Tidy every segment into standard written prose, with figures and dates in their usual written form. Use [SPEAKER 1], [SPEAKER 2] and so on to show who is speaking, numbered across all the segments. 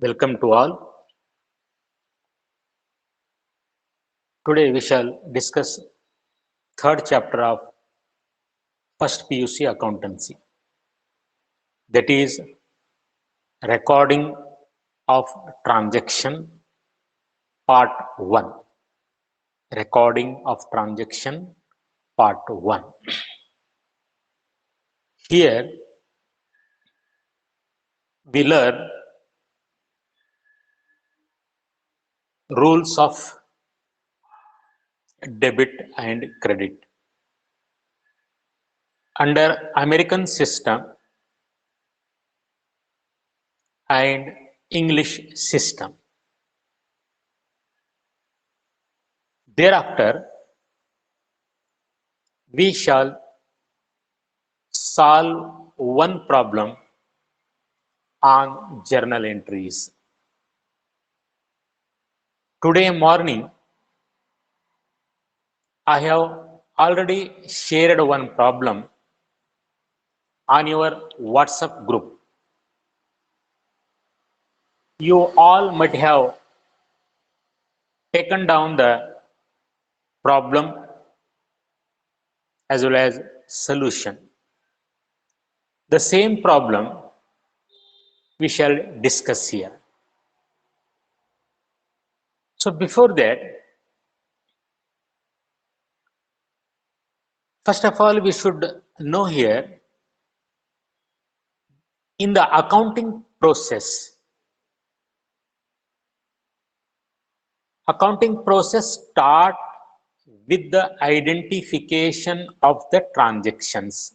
[SPEAKER 1] Welcome to all. Today we shall discuss third chapter of first PUC accountancy, that is recording of transaction part 1. Recording of transaction part 1. Here we learn rules of debit and credit. Under American system and English system. Thereafter, we shall solve one problem on journal entries. Today morning, I have already shared one problem on your WhatsApp group. You all might have taken down the problem as well as solution. The same problem we shall discuss here. So before that, first of all, we should know here, in the accounting process start with the identification of the transactions.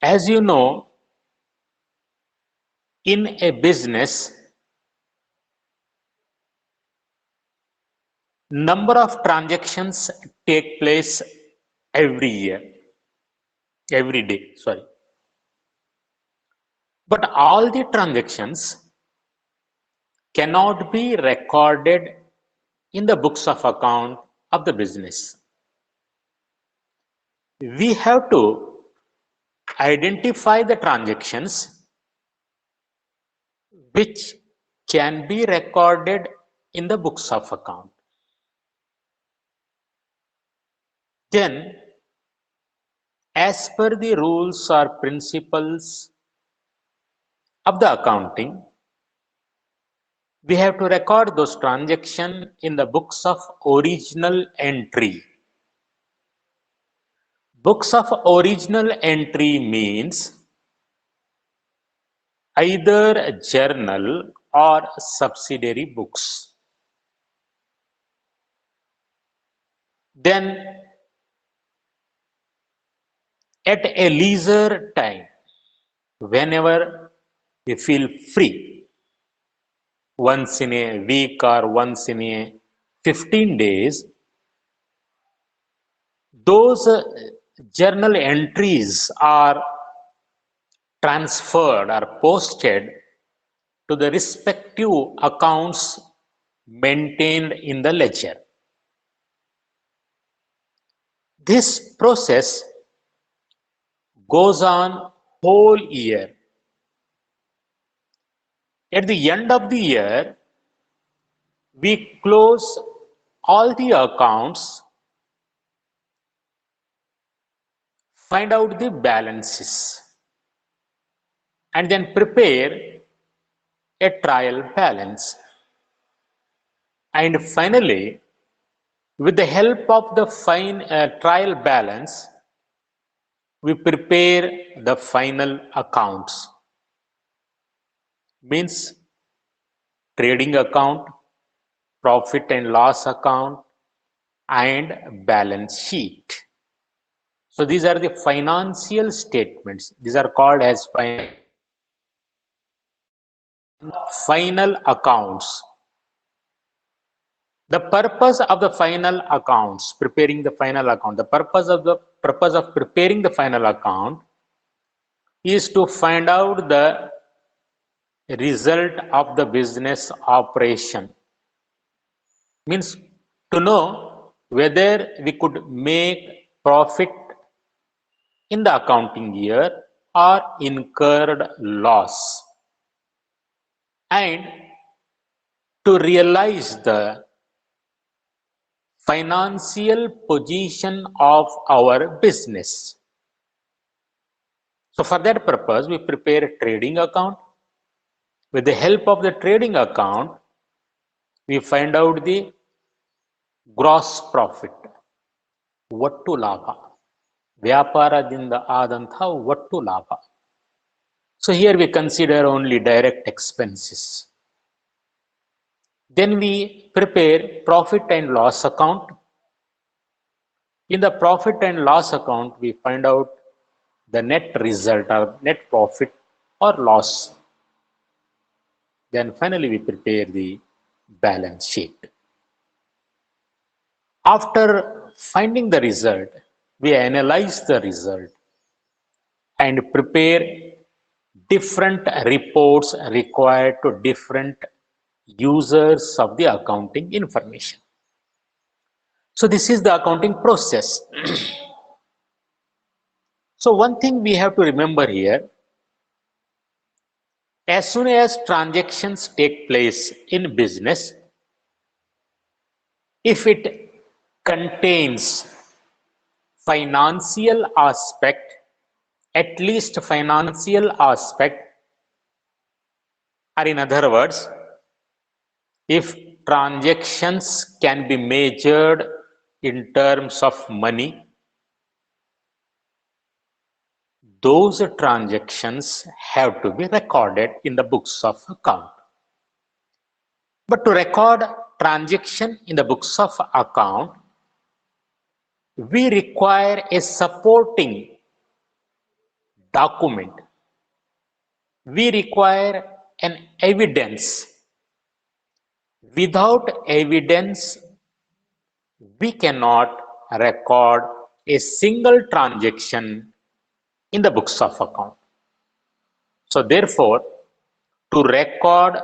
[SPEAKER 1] As you know, in a business, number of transactions take place every day, sorry. But all the transactions cannot be recorded in the books of account of the business. We have to identify the transactions which can be recorded in the books of account. Then, as per the rules or principles of the accounting, we have to record those transactions in the books of original entry. Books of original entry means either a journal or subsidiary books. Then, at a leisure time, whenever we feel free, once in a week or once in a 15 days, those journal entries are transferred or posted to the respective accounts maintained in the ledger. This process goes on whole year. At the end of the year, we close all the accounts, find out the balances, and then prepare a trial balance. And finally, with the help of the trial balance, we prepare the final accounts. means trading account, profit and loss account, and balance sheet. So these are the financial statements. These are called as final accounts. The purpose of the final accounts, preparing the final account, the purpose of preparing the final account is to find out the result of the business operation. Means to know whether we could make profit in the accounting year or incurred loss, and to realize the financial position of our business. So for that purpose, we prepare a trading account. With the help of the trading account, we find out the gross profit, ಒಟ್ಟು ಲಾಭ, ವ್ಯಾಪಾರದಿಂದ ಆದಂತಹ ಒಟ್ಟು ಲಾಭ. So here we consider only direct expenses. Then we prepare profit and loss account. In the profit and loss account, we find out the net result or net profit or loss. Then finally we prepare the balance sheet. After finding the result, we analyze the result and prepare different reports required to different users of the accounting information. So this is the accounting process. So one thing we have to remember here, as soon as transactions take place in business, if it contains financial aspect, at least financial aspect, or in other words, if transactions can be measured in terms of money, those transactions have to be recorded in the books of account. But to record transaction in the books of account, we require a supporting document. We require an evidence. Without evidence, we cannot record a single transaction in the books of account. So therefore, to record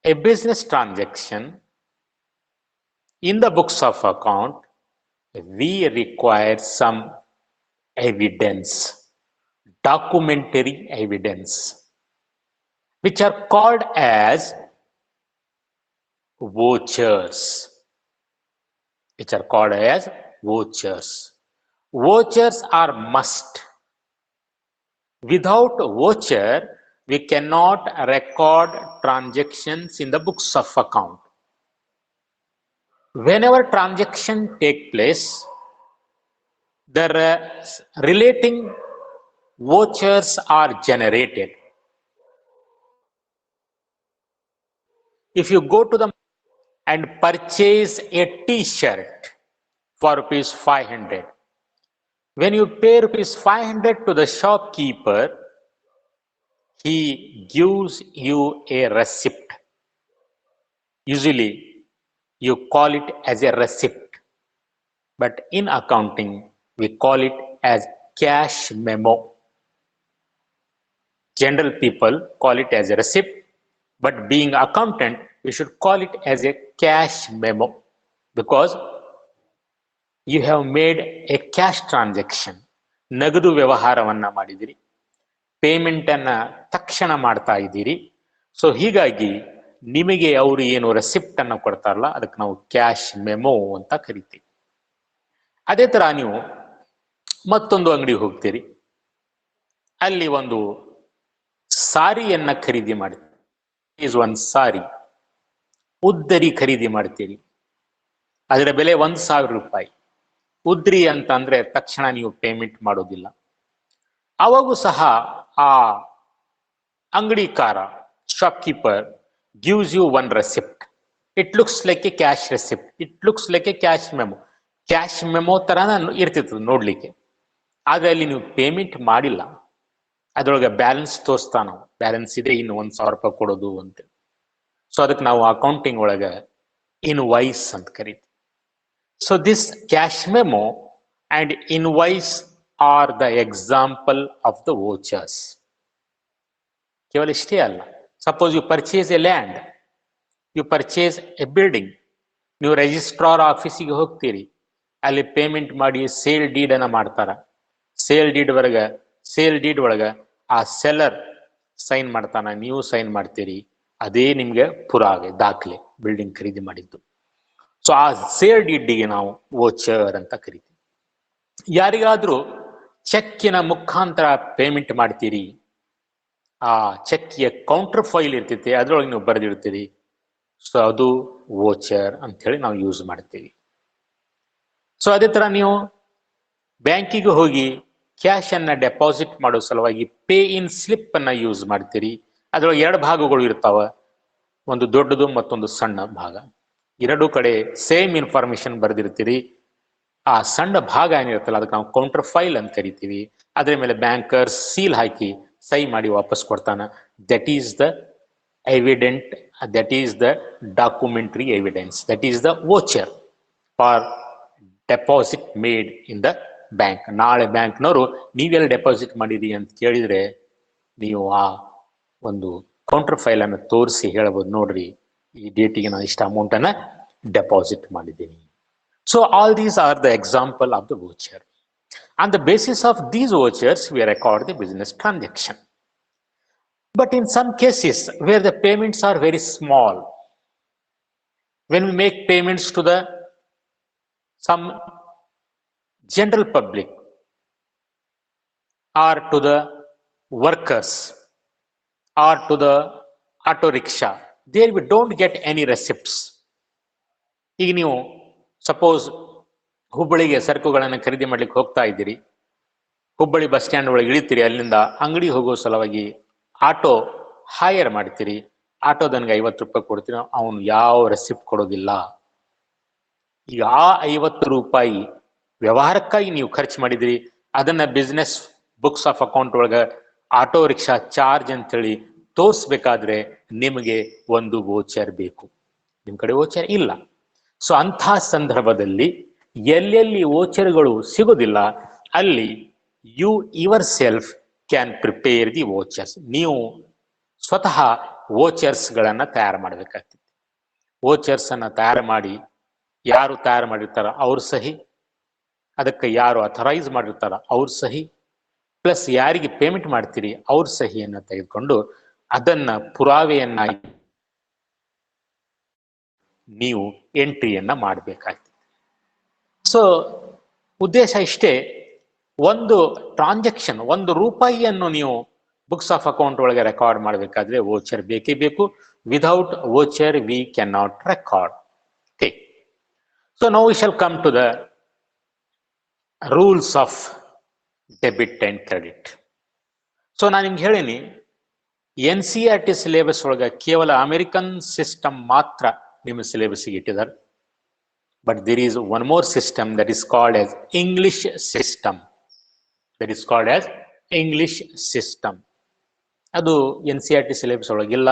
[SPEAKER 1] a business transaction in the books of account, we require some evidence, documentary evidence, which are called as vouchers. Vouchers are must. Without voucher, we cannot record transactions in the books of account. Whenever transaction take place, the relating vouchers are generated. If you go to the and purchase a t-shirt for rupees 500, when you pay rupees 500 to the shopkeeper, he gives you a receipt. Usually you call it as a receipt, but in accounting we call it as cash memo. General people call it as a receipt, but being accountant, we should call it as a cash memo, because you have made a cash transaction. ನಗದು ವ್ಯವಹಾರವನ್ನ ಮಾಡಿದಿರಿ, payment ಅನ್ನ ತಕ್ಷಣ ಮಾಡ್ತಾ ಇದ್ದೀರಿ. So ಹೀಗಾಗಿ ನಿಮಗೆ ಅವರು ಏನು ರೆಸಿಪ್ಟ್ ಅನ್ನ ಕೊಡ್ತಾರಲ್ಲ, ಅದಕ್ಕೆ ನಾವು ಕ್ಯಾಶ್ ಮೆಮೋ ಅಂತ ಕರಿತೀವಿ. ಅದೇ ತರ ನೀವು ಮತ್ತೊಂದು ಅಂಗಡಿಗೆ ಹೋಗ್ತೀರಿ, ಅಲ್ಲಿ ಒಂದು ಸಾರಿಯನ್ನ ಖರೀದಿ ಮಾಡ್ತೀರಿ. ಈಸ್ ಒನ್ ಸಾರಿ, ಉದ್ದರಿ ಖರೀದಿ ಮಾಡ್ತೀರಿ. ಅದರ ಬೆಲೆ 1,000 ರೂಪಾಯಿ. ಉದ್ರಿ ಅಂತಂದ್ರೆ ತಕ್ಷಣ ನೀವು ಪೇಮೆಂಟ್ ಮಾಡೋದಿಲ್ಲ. ಅವಾಗೂ ಸಹ ಆ ಅಂಗಡಿಕಾರ shopkeeper gives you one receipt. It looks like a cash receipt. It looks like a cash memo. Cash memo ತರ ಇರ್ತಿತ್ತು ನೋಡ್ಲಿಕ್ಕೆ. ಆದ್ರೆ ಅಲ್ಲಿ ನೀವು ಪೇಮೆಂಟ್ ಮಾಡಿಲ್ಲ, ಅದ್ರೊಳಗೆ ಬ್ಯಾಲೆನ್ಸ್ ತೋರಿಸ್ತಾ ನಾವು ಬ್ಯಾಲೆನ್ಸ್ ಇದೆ, ಇನ್ನು 1,000 ರೂಪಾಯಿ ಕೊಡೋದು ಅಂತ. ಸೊ ಅದಕ್ಕೆ ನಾವು ಅಕೌಂಟಿಂಗ್ ಒಳಗೆ ಇನ್ವಾಯ್ಸ್ ಅಂತ ಕರಿತೀವಿ. So this cash memo and invoice are the example of the vouchers. ಕೇವಲ ಇಷ್ಟೇ ಅಲ್ಲ, suppose you purchase a land, you purchase a building, ನೀವು ರಿಜಿಸ್ಟ್ರಾರ್ ಆಫೀಸಿಗೆ ಹೋಗ್ತೀರಿ, ಅಲ್ಲಿ ಪೇಮೆಂಟ್ ಮಾಡಿ ಸೇಲ್ ಡೀಡ್ ಅನ್ನ ಮಾಡ್ತಾರ. ಸೇಲ್ ಡೀಡ್ ಒಳಗ ಆ ಸೆಲ್ಲರ್ ಸೈನ್ ಮಾಡ್ತಾನ, ನೀವು ಸೈನ್ ಮಾಡ್ತೀರಿ, ಅದೇ ನಿಮ್ಗೆ ಪುರಾವೆ ದಾಖಲೆ ಬಿಲ್ಡಿಂಗ್ ಖರೀದಿ ಮಾಡಿದ್ದು. ಸೊ ಆ ಸೇಲ್ ಡೀಡ್ಗೆ ನಾವು ವೋಚರ್ ಅಂತ ಕರಿತೀವಿ. ಯಾರಿಗಾದ್ರೂ ಚೆಕ್ಕಿನ ಮುಖಾಂತರ ಪೇಮೆಂಟ್ ಮಾಡ್ತೀರಿ, ಆ ಚೆಕ್ಕಿಯ ಕೌಂಟರ್ ಫೈಲ್ ಇರ್ತೈತಿ, ಅದ್ರೊಳಗೆ ನೀವು ಬರೆದಿಡ್ತೀರಿ, ಸೊ ಅದು ವೋಚರ್ ಅಂತ ಹೇಳಿ ನಾವು ಯೂಸ್ ಮಾಡ್ತೀವಿ. ಸೊ ಅದೇ ತರ ನೀವು ಬ್ಯಾಂಕಿಗೆ ಹೋಗಿ ಕ್ಯಾಶ್ ಅನ್ನ ಡೆಪಾಸಿಟ್ ಮಾಡೋ ಸಲುವಾಗಿ ಪೇ ಇನ್ ಸ್ಲಿಪ್ ಅನ್ನ ಯೂಸ್ ಮಾಡ್ತೀರಿ. ಅದ್ರೊಳಗೆ 2 ಭಾಗಗಳು ಇರ್ತಾವ, ಒಂದು ದೊಡ್ಡದು ಮತ್ತೊಂದು ಸಣ್ಣ ಭಾಗ. 2 ಕಡೆ ಸೇಮ್ ಇನ್ಫಾರ್ಮೇಶನ್ ಬರೆದಿರ್ತೀರಿ. ಆ ಸಣ್ಣ ಭಾಗ ಏನಿರುತ್ತಲ್ಲ ಅದಕ್ಕೆ ನಾವು ಕೌಂಟರ್ ಫೈಲ್ ಅಂತ ಕರಿತೀವಿ. ಅದ್ರ ಮೇಲೆ ಬ್ಯಾಂಕರ್ ಸೀಲ್ ಹಾಕಿ ಸಹಿ ಮಾಡಿ ವಾಪಸ್ ಕೊಡ್ತಾನ. That is the evident, that is the documentary evidence, that is the voucher for deposit made in the bank. ನಾಳೆ ಬ್ಯಾಂಕ್ನವರು ನೀವೆಲ್ಲ ಡೆಪಾಸಿಟ್ ಮಾಡಿರಿ ಅಂತ ಕೇಳಿದ್ರೆ ನೀವು ಆ ಒಂದು ಕೌಂಟರ್ ಫೈಲ್ ಅನ್ನು ತೋರಿಸಿ ಹೇಳ್ಬೋದು, ನೋಡ್ರಿ ಈ ಡೇಟಿಗೆ ನಾನು ಇಷ್ಟ ಅಮೌಂಟ್ ಅನ್ನ ಡೆಪಾಸಿಟ್ ಮಾಡಿದ್ದೀನಿ. So all these are the example of the voucher. On the basis of these vouchers, we record the business transaction. But in some cases where the payments are very small, when we make payments to the some general public or to the workers or to the auto rickshaw, there we don't get any receipts. ಈಗ ನೀವು suppose ಹುಬ್ಬಳ್ಳಿಗೆ ಸರಕುಗಳನ್ನು ಖರೀದಿ ಮಾಡ್ಲಿಕ್ಕೆ ಹೋಗ್ತಾ ಇದ್ದೀರಿ, Hubballi bus stand ಒಳಗೆ ಇಳಿತೀರಿ, ಅಲ್ಲಿಂದ ಅಂಗಡಿ ಹೋಗೋ ಸಲುವಾಗಿ ಆಟೋ ಹೈಯರ್ ಮಾಡ್ತೀರಿ, ಆಟೋದನ್ಗೆ 50 ರೂಪಾಯಿ ಕೊಡ್ತೀರಿ, ಅವನು ಯಾವ ರೆಸಿಪ್ಟ್ ಕೊಡೋದಿಲ್ಲ. ಈಗ ಆ 50 ರೂಪಾಯಿ ವ್ಯವಹಾರಕ್ಕಾಗಿ ನೀವು ಖರ್ಚು ಮಾಡಿದಿರಿ, ಅದನ್ನ ಬಿಸ್ನೆಸ್ ಬುಕ್ಸ್ ಆಫ್ ಅಕೌಂಟ್ ಒಳಗ ಆಟೋ ರಿಕ್ಷಾ ಚಾರ್ಜ್ ಅಂತೇಳಿ ತೋರಿಸ್ಬೇಕಾದ್ರೆ ನಿಮಗೆ ಒಂದು ವೋಚರ್ ಬೇಕು, ನಿಮ್ ಕಡೆ ವೋಚರ್ ಇಲ್ಲ. ಸೊ ಅಂಥ ಸಂದರ್ಭದಲ್ಲಿ ಎಲ್ಲೆಲ್ಲಿ ವೋಚರ್ಗಳು ಸಿಗೋದಿಲ್ಲ ಅಲ್ಲಿ you yourself can prepare the vouchers. ನೀವು ಸ್ವತಃ ವೋಚರ್ಸ್ ಗಳನ್ನ ತಯಾರು ಮಾಡಬೇಕಾಗ್ತದೆ. ವೋಚರ್ಸ್ ಅನ್ನ ತಯಾರು ಮಾಡಿ, ಯಾರು ತಯಾರು ಮಾಡಿರ್ತಾರ ಅವ್ರ ಸಹಿ, ಅದಕ್ಕೆ ಯಾರು ಅಥರೈಸ್ ಮಾಡಿರ್ತಾರ ಅವ್ರ ಸಹಿ, ಪ್ಲಸ್ ಯಾರಿಗೆ ಪೇಮೆಂಟ್ ಮಾಡ್ತೀರಿ ಅವ್ರ ಸಹಿಯನ್ನ ತೆಗೆದುಕೊಂಡು ಅದನ್ನ ಪುರಾವೆಯನ್ನಾಗಿ ನೀವು ಎಂಟ್ರಿಯನ್ನ ಮಾಡಬೇಕಾಗ್ತದೆ. ಸೊ ಉದ್ದೇಶ ಇಷ್ಟೇ, ಒಂದು ಟ್ರಾನ್ಸಾಕ್ಷನ್, 1 ರೂಪಾಯಿಯನ್ನು ನೀವು ಬುಕ್ಸ್ ಆಫ್ ಅಕೌಂಟ್ ಒಳಗೆ ರೆಕಾರ್ಡ್ ಮಾಡಬೇಕಾದ್ರೆ ವೋಚರ್ ಬೇಕೇ ಬೇಕು. Without voucher we can not record. Okay, so now we shall come to the rules of debit and credit. So ನಾನು ನಿಮ್ಗೆ ಹೇಳೀನಿ, NCERT ಸಿಲೆಬಸ್ ಒಳಗೆ ಕೇವಲ ಅಮೆರಿಕನ್ ಸಿಸ್ಟಮ್ ಮಾತ್ರ ನಿಮ್ಮ ಸಿಲೆಬಸ್ಗೆ ಇಟ್ಟಿದ್ದಾರೆ. But there is one more system that is called as English system. That is called as English system. ಅದು NCERT syllabus ಒಳಗಿಲ್ಲ,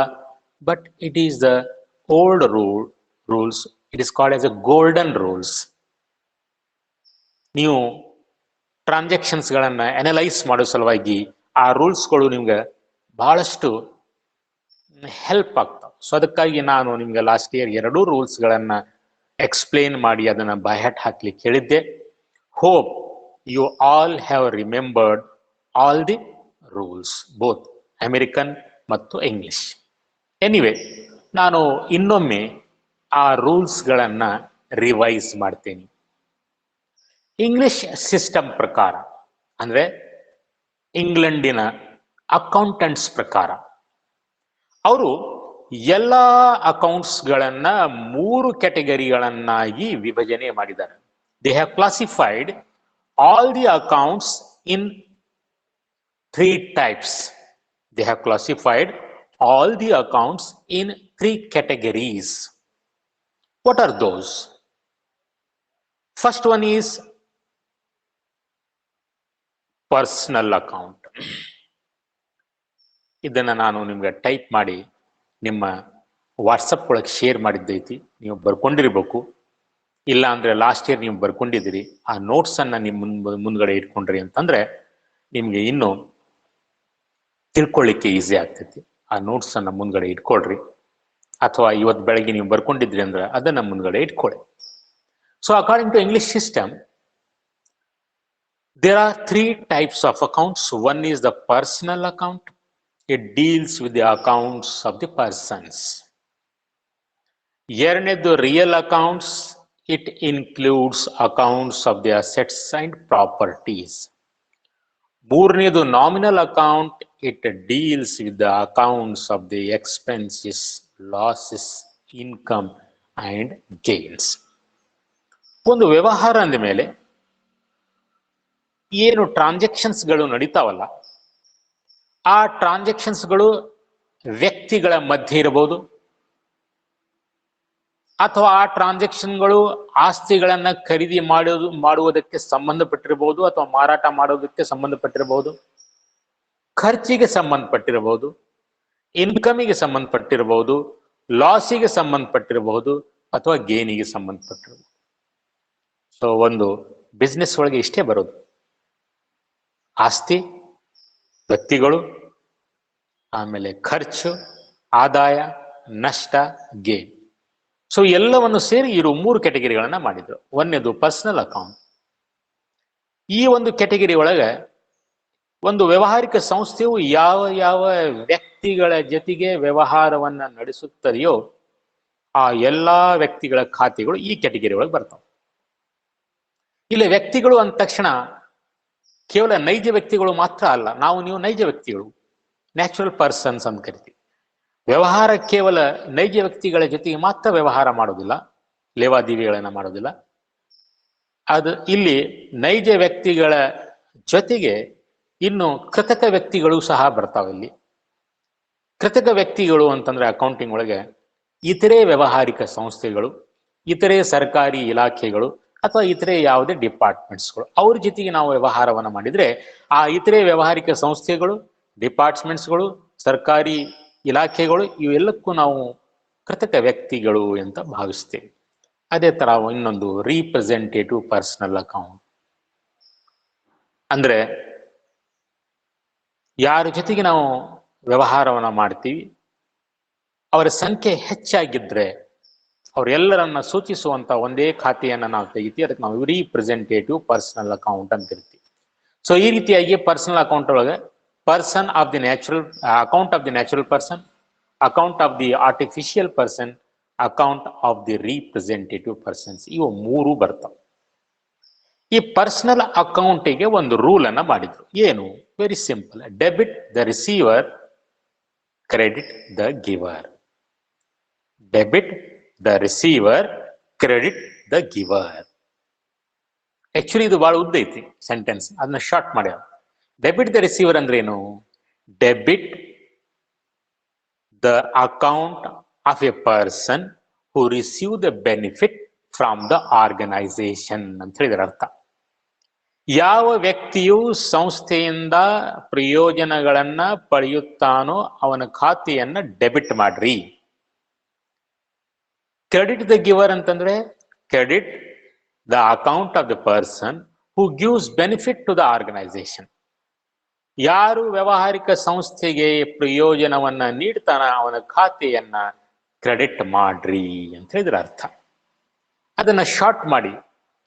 [SPEAKER 1] but it is the old rules. It is called as a golden rules. ನೀವು transactions ಗಳನ್ನ analyse ಮಾಡೋ ಸಲುವಾಗಿ ಆ ರೂಲ್ಸ್ಗಳು ನಿಮ್ಗೆ ಬಹಳಷ್ಟು help ಆಗ್ತಾವ. So ಅದಕ್ಕಾಗಿ ನಾನು ನಿಮ್ಗೆ ಲಾಸ್ಟ್ ಇಯರ್ 2 ರೂಲ್ಸ್ಗಳನ್ನ ಎಕ್ಸ್ಪ್ಲೇನ್ ಮಾಡಿ ಅದನ್ನ ಬೈಹ್ಯಾಟ್ ಹಾಕ್ಲಿಕ್ಕೆ ಹೇಳಿದ್ದೆ. Hope you all have remembered all the rules, both American ಮತ್ತು ಇಂಗ್ಲಿಷ್. ಎನಿವೆ, ನಾನು ಇನ್ನೊಮ್ಮೆ ಆ ರೂಲ್ಸ್ಗಳನ್ನ ರಿವೈಸ್ ಮಾಡ್ತೇನೆ. ಇಂಗ್ಲಿಷ್ ಸಿಸ್ಟಮ್ ಪ್ರಕಾರ, ಅಂದ್ರೆ ಇಂಗ್ಲೆಂಡಿನ ಅಕೌಂಟೆಂಟ್ಸ್ ಪ್ರಕಾರ, ಅವರು ಎಲ್ಲ ಅಕೌಂಟ್ಸ್ ಗಳನ್ನ 3 ಕ್ಯಾಟಗರಿಗಳನ್ನಾಗಿ ವಿಭಜನೆ ಮಾಡಿದ್ದಾರೆ. They have classified all the accounts in 3 types. They have classified all the accounts in three categories. What are those? First one is personal account. ಇದನ್ನ ನಾನು ನಿಮ್ಗೆ ಟೈಪ್ ಮಾಡಿ ನಿಮ್ಮ ವಾಟ್ಸಪ್ ಒಳಗೆ ಶೇರ್ ಮಾಡಿದ್ದೈತಿ, ನೀವು ಬರ್ಕೊಂಡಿರ್ಬೇಕು. ಇಲ್ಲ ಅಂದ್ರೆ ಲಾಸ್ಟ್ ಇಯರ್ ನೀವು ಬರ್ಕೊಂಡಿದ್ದೀರಿ, ಆ ನೋಟ್ಸ್ ಅನ್ನ ನಿಮ್ಮ ಮುಂದ್ಗಡೆ ಇಟ್ಕೊಂಡ್ರಿ ಅಂತಂದ್ರೆ ನಿಮ್ಗೆ ಇನ್ನು ತಿಳ್ಕೊಳ್ಳಿಕ್ಕೆ ಈಸಿ ಆಗ್ತೈತಿ. ಆ ನೋಟ್ಸ್ ಅನ್ನ ಮುಂದ್ಗಡೆ ಇಟ್ಕೊಳ್ರಿ, ಅಥವಾ ಇವತ್ತು ಬೆಳಗ್ಗೆ ನೀವು ಬರ್ಕೊಂಡಿದ್ರಿ ಅಂದ್ರೆ ಅದನ್ನ ಮುಂದ್ಗಡೆ ಇಟ್ಕೊಳ್ಳಿ. So according to English system, there are three types of accounts. One is the personal account. It deals with the accounts of the persons. ಎರಡನೇದು real accounts. It includes accounts of the assets and properties. ಮೂರನೇದು nominal account. It deals with the accounts of the expenses, losses, income and gains. ಒಂದು ವ್ಯವಹಾರ ಅಂದ ಮೇಲೆ ಏನು ಟ್ರಾನ್ಸಾಕ್ಷನ್ಸ್ಗಳು ನಡೀತಾವಲ್ಲ, ಆ ಟ್ರಾನ್ಸಾಕ್ಷನ್ಸ್ಗಳು ವ್ಯಕ್ತಿಗಳ ಮಧ್ಯೆ ಇರಬಹುದು, ಅಥವಾ ಆ ಟ್ರಾನ್ಸಾಕ್ಷನ್ಗಳು ಆಸ್ತಿಗಳನ್ನ ಖರೀದಿ ಮಾಡುವುದಕ್ಕೆ ಸಂಬಂಧಪಟ್ಟಿರಬಹುದು, ಅಥವಾ ಮಾರಾಟ ಮಾಡೋದಕ್ಕೆ ಸಂಬಂಧಪಟ್ಟಿರಬಹುದು, ಖರ್ಚಿಗೆ ಸಂಬಂಧಪಟ್ಟಿರಬಹುದು, ಇನ್ಕಮಿಗೆ ಸಂಬಂಧಪಟ್ಟಿರಬಹುದು, ಲಾಸಿಗೆ ಸಂಬಂಧಪಟ್ಟಿರಬಹುದು, ಅಥವಾ ಗೇನಿಗೆ ಸಂಬಂಧಪಟ್ಟಿರಬಹುದು. ಸೊ ಒಂದು ಬಿಸ್ನೆಸ್ ಒಳಗೆ ಇಷ್ಟೇ ಬರೋದು: ಆಸ್ತಿ, ವ್ಯಕ್ತಿಗಳು, ಆಮೇಲೆ ಖರ್ಚು, ಆದಾಯ, ನಷ್ಟ, ಗೇನ್. ಸೊ ಎಲ್ಲವನ್ನು ಸೇರಿ ಇರೋ ಮೂರು ಕ್ಯಾಟಗರಿಗಳನ್ನ ಮಾಡಿದ್ರು. ಒಂದನೇದು ಪರ್ಸನಲ್ ಅಕೌಂಟ್. ಈ ಒಂದು ಕ್ಯಾಟಗರಿ ಒಳಗೆ ಒಂದು ವ್ಯವಹಾರಿಕ ಸಂಸ್ಥೆಯು ಯಾವ ಯಾವ ವ್ಯಕ್ತಿಗಳ ಜೊತೆಗೆ ವ್ಯವಹಾರವನ್ನ ನಡೆಸುತ್ತದೆಯೋ ಆ ಎಲ್ಲಾ ವ್ಯಕ್ತಿಗಳ ಖಾತೆಗಳು ಈ ಕ್ಯಾಟಗರಿ ಒಳಗೆ ಬರ್ತಾವೆ. ಇಲ್ಲಿ ವ್ಯಕ್ತಿಗಳು ಅಂದ ತಕ್ಷಣ ಕೇವಲ ನೈಜ ವ್ಯಕ್ತಿಗಳು ಮಾತ್ರ ಅಲ್ಲ, ನಾವು ನೀವು ನೈಜ ವ್ಯಕ್ತಿಗಳು, ನ್ಯಾಚುರಲ್ ಪರ್ಸನ್ಸ್ ಅಂತ ಕರಿತೀವಿ. ವ್ಯವಹಾರ ಕೇವಲ ನೈಜ ವ್ಯಕ್ತಿಗಳ ಜೊತೆಗೆ ಮಾತ್ರ ವ್ಯವಹಾರ ಮಾಡೋದಿಲ್ಲ, ಲೇವಾದೇವಿಗಳನ್ನ ಮಾಡೋದಿಲ್ಲ. ಅದು ಇಲ್ಲಿ ನೈಜ ವ್ಯಕ್ತಿಗಳ ಜೊತೆಗೆ ಇನ್ನು ಕೃತಕ ವ್ಯಕ್ತಿಗಳು ಸಹ ಬರ್ತಾವೆ. ಇಲ್ಲಿ ಕೃತಕ ವ್ಯಕ್ತಿಗಳು ಅಂತಂದ್ರೆ ಅಕೌಂಟಿಂಗ್ ಒಳಗೆ ಇತರೆ ವ್ಯವಹಾರಿಕ ಸಂಸ್ಥೆಗಳು, ಇತರೆ ಸರ್ಕಾರಿ ಇಲಾಖೆಗಳು, ಅಥವಾ ಇತರೆ ಯಾವುದೇ ಡಿಪಾರ್ಟ್ಮೆಂಟ್ಸ್ಗಳು, ಅವ್ರ ಜೊತೆಗೆ ನಾವು ವ್ಯವಹಾರವನ್ನ ಮಾಡಿದ್ರೆ ಆ ಇತರೆ ವ್ಯವಹಾರಿಕ ಸಂಸ್ಥೆಗಳು, ಡಿಪಾರ್ಟ್ಮೆಂಟ್ಸ್ಗಳು, ಸರ್ಕಾರಿ ಇಲಾಖೆಗಳು ಇವೆಲ್ಲಕ್ಕೂ ನಾವು ಕೃತಕ ವ್ಯಕ್ತಿಗಳು ಅಂತ ಭಾವಿಸ್ತೇವೆ. ಅದೇ ತರ ಇನ್ನೊಂದು ರೀಪ್ರೆಸೆಂಟೇಟಿವ್ ಪರ್ಸನಲ್ ಅಕೌಂಟ್ ಅಂದ್ರೆ ಯಾರ ಜೊತೆಗೆ ನಾವು ವ್ಯವಹಾರವನ್ನ ಮಾಡ್ತೀವಿ ಅವರ ಸಂಖ್ಯೆ ಹೆಚ್ಚಾಗಿದ್ರೆ ಅವರೆಲ್ಲರನ್ನ ಸೂಚಿಸುವಂತ ಒಂದೇ ಖಾತೆಯನ್ನ ನಾವು ತೆಗಿತೀವಿ, ಅದಕ್ಕೆ ನಾವು ರೀಪ್ರೆಸೆಂಟೇಟಿವ್ ಪರ್ಸನಲ್ ಅಕೌಂಟ್ ಅಂತ ಇರ್ತೀವಿ. ಸೊ ಈ ರೀತಿಯಾಗಿ ಪರ್ಸನಲ್ ಅಕೌಂಟ್ ಒಳಗೆ person of the natural account of the natural person, account of the artificial person, account of the representative persons, ಇವು ಮೂರು ಬರ್ತಾವೆ. ಈ ಪರ್ಸನಲ್ ಅಕೌಂಟಿಗೆ ಒಂದು ರೂಲ್ ಅನ್ನ ಮಾಡಿದ್ರು. ಏನು? Very simple: debit the receiver, credit the giver. Debit the receiver, credit the giver. Actually ಇದು ಬಹಳ ಉದ್ದ ಐತಿ ಸೆಂಟೆನ್ಸ್, ಅದನ್ನ ಶಾರ್ಟ್ ಮಾಡ್ಯಾವ. ಡೆಬಿಟ್ ದ ರಿಸೀವರ್ ಅಂದ್ರೆ ಏನು? Debit the account of a person who receive the benefit from the organisation ಅಂತ ಹೇಳಿದ್ರ ಅರ್ಥ. ಯಾವ ವ್ಯಕ್ತಿಯು ಸಂಸ್ಥೆಯಿಂದ ಪ್ರಯೋಜನಗಳನ್ನ ಪಡೆಯುತ್ತಾನೋ ಅವನ ಖಾತೆಯನ್ನ ಡೆಬಿಟ್ ಮಾಡ್ರಿ. ಕ್ರೆಡಿಟ್ ದ ಗಿವರ್ ಅಂತಂದ್ರೆ credit the account of the person who gives benefit to the organisation. ಯಾರು ವ್ಯವಹಾರಿಕ ಸಂಸ್ಥೆಗೆ ಪ್ರಯೋಜನವನ್ನ ನೀಡ್ತಾನ ಅವನ ಖಾತೆಯನ್ನ ಕ್ರೆಡಿಟ್ ಮಾಡ್ರಿ ಅಂತ ಹೇಳಿದ್ರ ಅರ್ಥ. ಅದನ್ನ ಶಾರ್ಟ್ ಮಾಡಿ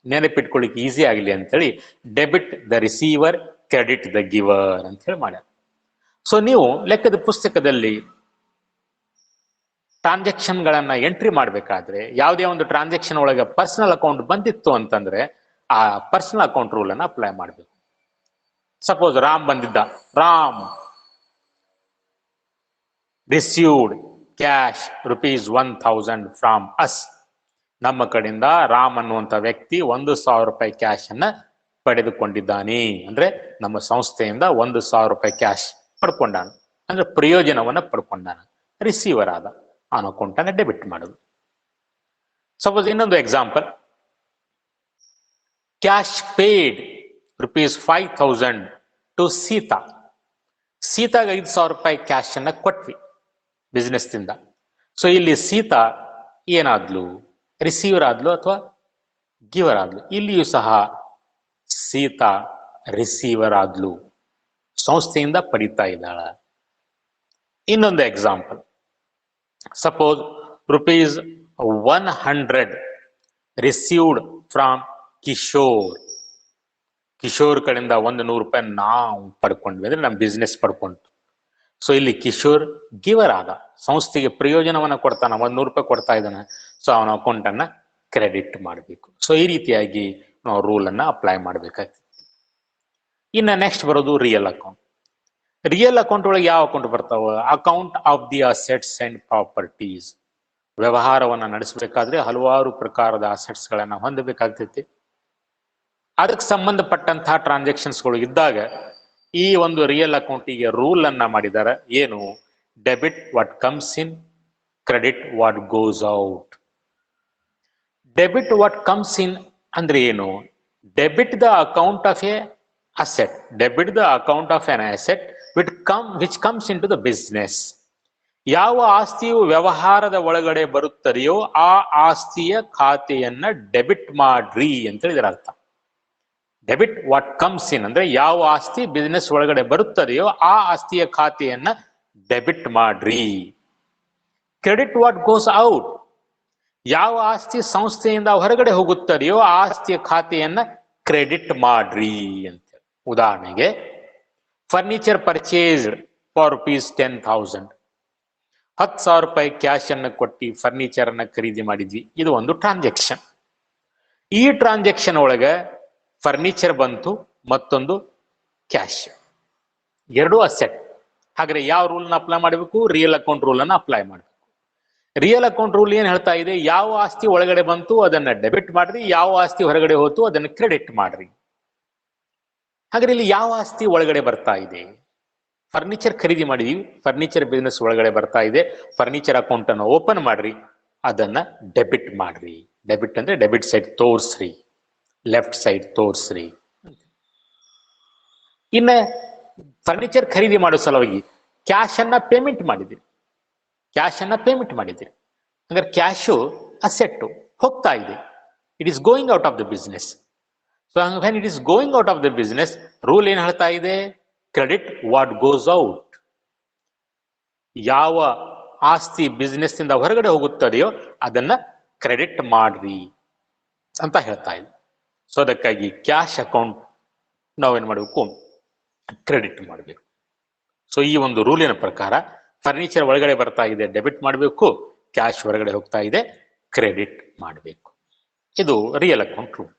[SPEAKER 1] ನೆನಪಿಟ್ಕೊಳ್ಳಿಕ್ಕೆ ಈಸಿ ಆಗಲಿ ಅಂತೇಳಿ debit the receiver, credit the ಗಿವರ್ ಅಂತ ಹೇಳಿ ಮಾಡ್ಯಾರ. ಸೊ ನೀವು ಲೆಕ್ಕದ ಪುಸ್ತಕದಲ್ಲಿ ಟ್ರಾನ್ಸಾಕ್ಷನ್ ಗಳನ್ನ ಎಂಟ್ರಿ ಮಾಡ್ಬೇಕಾದ್ರೆ ಯಾವುದೇ ಒಂದು ಟ್ರಾನ್ಸಾಕ್ಷನ್ ಒಳಗೆ ಪರ್ಸನಲ್ ಅಕೌಂಟ್ ಬಂದಿತ್ತು ಅಂತಂದ್ರೆ ಆ ಪರ್ಸನಲ್ ಅಕೌಂಟ್ ರೂಲ್ ಅನ್ನ ಅಪ್ಲೈ ಮಾಡಬೇಕು. ಸಪೋಸ್ ರಾಮ್ ಬಂದಿದ್ದ, Ram received cash ₹1000 from us. ನಮ್ಮ ಕಡೆಯಿಂದ ರಾಮ್ ಅನ್ನುವಂತ ವ್ಯಕ್ತಿ ₹1,000 ಕ್ಯಾಶ್ ಅನ್ನ ಪಡೆದುಕೊಂಡಿದ್ದಾನೆ. ಅಂದ್ರೆ ನಮ್ಮ ಸಂಸ್ಥೆಯಿಂದ ₹1,000 ಕ್ಯಾಶ್ ಪಡ್ಕೊಂಡಾನ. ಅಂದ್ರೆ ಪ್ರಯೋಜನವನ್ನ ಪಡ್ಕೊಂಡಾನ, ರಿಸೀವರ್ ಆದ, ಅವನ ಅಕೌಂಟನ್ನ ಡೆಬಿಟ್ ಮಾಡೋದು. ಸಪೋಸ್ ಇನ್ನೊಂದು example, cash paid ₹5,000 to Sita. ಸೀತಾಗ 5,000 ರೂಪಾಯಿ ಕ್ಯಾಶ್ ಅನ್ನ ಕೊಟ್ವಿ ಬಿಸ್ನೆಸ್ ದಿಂದ. ಸೊ ಇಲ್ಲಿ ಸೀತಾ ಏನಾದ್ಲು, ರಿಸೀವರ್ ಆದ್ಲು ಅಥವಾ ಗಿವರ್ ಆದ್ಲು? ಇಲ್ಲಿಯೂ ಸಹ ಸೀತಾ ರಿಸೀವರ್ ಆದ್ಲು, ಸಂಸ್ಥೆಯಿಂದ ಪಡಿತಾ ಇದ್ದಾಳ. ಇನ್ನೊಂದು example, suppose ₹100 received from Kishore. Kishore ಕಡೆಯಿಂದ ₹100 ನಾವು ಪಡ್ಕೊಂಡ್ವಿ ಅಂದ್ರೆ ನಮ್ಮ ಬಿಸ್ನೆಸ್ ಪಡ್ಕೊಂತು. ಸೊ ಇಲ್ಲಿ ಕಿಶೋರ್ ಗಿವರ್ ಆದ, ಸಂಸ್ಥೆಗೆ ಪ್ರಯೋಜನವನ್ನ ಕೊಡ್ತಾನ, ₹100 ಕೊಡ್ತಾ ಇದ್ದಾನೆ. ಸೊ ಅವನ ಅಕೌಂಟ್ ಅನ್ನ ಕ್ರೆಡಿಟ್ ಮಾಡಬೇಕು. ಸೊ ಈ ರೀತಿಯಾಗಿ ನಾವು ರೂಲ್ ಅನ್ನ ಅಪ್ಲೈ ಮಾಡ್ಬೇಕಾಗ್ತದೆ. ಇನ್ನ ನೆಕ್ಸ್ಟ್ ಬರೋದು ರಿಯಲ್ ಅಕೌಂಟ್. ರಿಯಲ್ ಅಕೌಂಟ್ ಒಳಗೆ ಯಾವ ಅಕೌಂಟ್ ಬರ್ತಾವ? Account of the assets and properties. ವ್ಯವಹಾರವನ್ನ ನಡೆಸಬೇಕಾದ್ರೆ ಹಲವಾರು ಪ್ರಕಾರದ ಅಸೆಟ್ಸ್ ಗಳನ್ನ ಹೊಂದಬೇಕಾಗ್ತೈತಿ. ಅದಕ್ಕೆ ಸಂಬಂಧಪಟ್ಟಂತಹ ಟ್ರಾನ್ಸಾಕ್ಷನ್ಸ್ಗಳು ಇದ್ದಾಗ ಈ ಒಂದು ರಿಯಲ್ ಅಕೌಂಟಿಗೆ ರೂಲ್ ಅನ್ನ ಮಾಡಿದ್ದಾರೆ. ಏನು? Debit what comes in, credit what goes out. Debit what comes in ಅಂದ್ರೆ ಏನು? Debit the account of a asset, debit the account of an asset which comes into the business. ಯಾವ ಆಸ್ತಿಯು ವ್ಯವಹಾರದ ಒಳಗಡೆ ಬರುತ್ತದೆಯೋ ಆ ಆಸ್ತಿಯ ಖಾತೆಯನ್ನ ಡೆಬಿಟ್ ಮಾಡ್ರಿ ಅಂತ ಇದರ ಅರ್ಥ. ಡೆಬಿಟ್ ವಾಟ್ ಕಮ್ಸ್ ಇನ್ ಅಂದ್ರೆ ಯಾವ ಆಸ್ತಿ ಬಿಸ್ನೆಸ್ ಒಳಗಡೆ ಬರುತ್ತದೆಯೋ ಆ ಆಸ್ತಿಯ ಖಾತೆಯನ್ನ ಡೆಬಿಟ್ ಮಾಡ್ರಿ. ಕ್ರೆಡಿಟ್ ವಾಟ್ ಗೋಸ್ ಔಟ್, ಯಾವ ಆಸ್ತಿ ಸಂಸ್ಥೆಯಿಂದ ಹೊರಗಡೆ ಹೋಗುತ್ತದೆಯೋ ಆ ಆಸ್ತಿಯ ಖಾತೆಯನ್ನ ಕ್ರೆಡಿಟ್ ಮಾಡ್ರಿ ಅಂತ. ಉದಾಹರಣೆಗೆ, ಫರ್ನಿಚರ್ ಪರ್ಚೇಸ್ಡ್ ಫಾರ್ ₹10,000. 10,000 ರೂಪಾಯಿ ಕ್ಯಾಶ್ ಅನ್ನು ಕೊಟ್ಟು ಫರ್ನಿಚರ್ ಅನ್ನ ಖರೀದಿ ಮಾಡಿದ್ವಿ. ಇದು ಒಂದು ಟ್ರಾನ್ಸಾಕ್ಷನ್. ಈ ಟ್ರಾನ್ಸಾಕ್ಷನ್ ಒಳಗ ಫರ್ನಿಚರ್ ಬಂತು, ಮತ್ತೊಂದು ಕ್ಯಾಶ್, ಎರಡು ಅಸೆಟ್. ಹಾಗಾದ್ರೆ ಯಾವ ರೂಲ್ ನ ಅಪ್ಲೈ ಮಾಡಬೇಕು? ರಿಯಲ್ ಅಕೌಂಟ್ ರೂಲ್ ಅನ್ನ ಅಪ್ಲೈ ಮಾಡಬೇಕು. ರಿಯಲ್ ಅಕೌಂಟ್ ರೂಲ್ ಏನ್ ಹೇಳ್ತಾ ಇದೆ? ಯಾವ ಆಸ್ತಿ ಒಳಗಡೆ ಬಂತು ಅದನ್ನ ಡೆಬಿಟ್ ಮಾಡ್ರಿ, ಯಾವ ಆಸ್ತಿ ಹೊರಗಡೆ ಹೋತು ಅದನ್ನ ಕ್ರೆಡಿಟ್ ಮಾಡ್ರಿ. ಹಾಗಾದ್ರೆ ಇಲ್ಲಿ ಯಾವ ಆಸ್ತಿ ಒಳಗಡೆ ಬರ್ತಾ ಇದೆ? ಫರ್ನಿಚರ್ ಖರೀದಿ ಮಾಡಿದೀವಿ, ಫರ್ನಿಚರ್ ಬಿಸ್ನೆಸ್ ಒಳಗಡೆ ಬರ್ತಾ ಇದೆ. ಫರ್ನಿಚರ್ ಅಕೌಂಟ್ ಅನ್ನು ಓಪನ್ ಮಾಡ್ರಿ, ಅದನ್ನ ಡೆಬಿಟ್ ಮಾಡ್ರಿ. ಡೆಬಿಟ್ ಅಂದ್ರೆ ಡೆಬಿಟ್ ಸೈಡ್ ತೋರ್ಸ್ರಿ, ಲೆಫ್ಟ್ ಸೈಡ್ ತೋರ್ಸ್ರಿ. ಇನ್ನ ಫರ್ನಿಚರ್ ಖರೀದಿ ಮಾಡೋ ಸಲುವಾಗಿ ಕ್ಯಾಶ್ ಅನ್ನ ಪೇಮೆಂಟ್ ಮಾಡಿದಿರಿ, ಕ್ಯಾಶ್ ಅನ್ನ ಪೇಮೆಂಟ್ ಮಾಡಿದಿರಿ. ಅಂದ್ರೆ ಕ್ಯಾಶು ಅಸೆಟ್ ಹೋಗ್ತಾ ಇದೆ, it is going out of the business. So when it is going out of the business, rule ಏನ್ ಹೇಳ್ತಾ ಇದೆ? Credit what goes out. ಯಾವ ಆಸ್ತಿ ಬಿಸ್ನೆಸ್ ಇಂದ ಹೊರಗಡೆ ಹೋಗುತ್ತದೆಯೋ ಅದನ್ನ ಕ್ರೆಡಿಟ್ ಮಾಡ್ರಿ ಅಂತ ಹೇಳ್ತಾ ಇದೆ. ಸೊ ಅದಕ್ಕಾಗಿ ಕ್ಯಾಶ್ ಅಕೌಂಟ್ ನಾವೇನ್ ಮಾಡಬೇಕು? ಕ್ರೆಡಿಟ್ ಮಾಡಬೇಕು. ಸೊ ಈ ಒಂದು ರೂಲಿನ ಪ್ರಕಾರ ಫರ್ನಿಚರ್ ಒಳಗಡೆ ಬರ್ತಾ ಇದೆ, ಡೆಬಿಟ್ ಮಾಡಬೇಕು. ಕ್ಯಾಶ್ ಹೊರಗಡೆ ಹೋಗ್ತಾ ಇದೆ, ಕ್ರೆಡಿಟ್ ಮಾಡಬೇಕು. ಇದು ರಿಯಲ್ ಅಕೌಂಟ್ ರೂಲ್.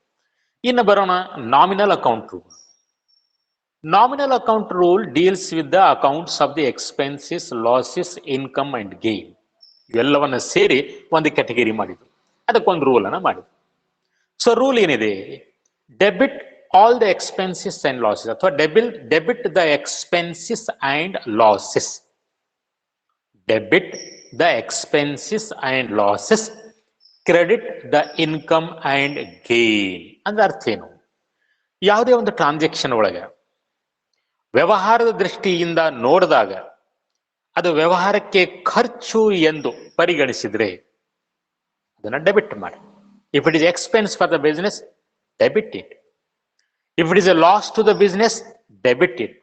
[SPEAKER 1] ಇನ್ನು ಬರೋಣ nominal account rule. Nominal account rule deals with the accounts of the expenses, losses, income and gain. ಇವೆಲ್ಲವನ್ನ ಸೇರಿ ಒಂದು ಕ್ಯಾಟಗರಿ ಮಾಡಿದ್ರು, ಅದಕ್ಕೊಂದು ರೂಲ್ ಅನ್ನ ಮಾಡಿದ್ರು. ಸೊ ರೂಲ್ ಏನಿದೆ? Debit all the expenses and losses, ಅಥವಾ debit the expenses and losses. Debit the expenses and losses, credit the income and gain. ಅಂದ್ರೆ ಅರ್ಥ ಏನು? ಯಾವುದೇ ಒಂದು ಟ್ರಾನ್ಸಾಕ್ಷನ್ ಒಳಗೆ ವ್ಯವಹಾರದ ದೃಷ್ಟಿಯಿಂದ ನೋಡಿದಾಗ ಅದು ವ್ಯವಹಾರಕ್ಕೆ ಖರ್ಚು ಎಂದು ಪರಿಗಣಿಸಿದ್ರೆ ಅದನ್ನ ಡೆಬಿಟ್ ಮಾಡಿ. If it is expense for the business, debit it. If it is a loss to the business, debit it.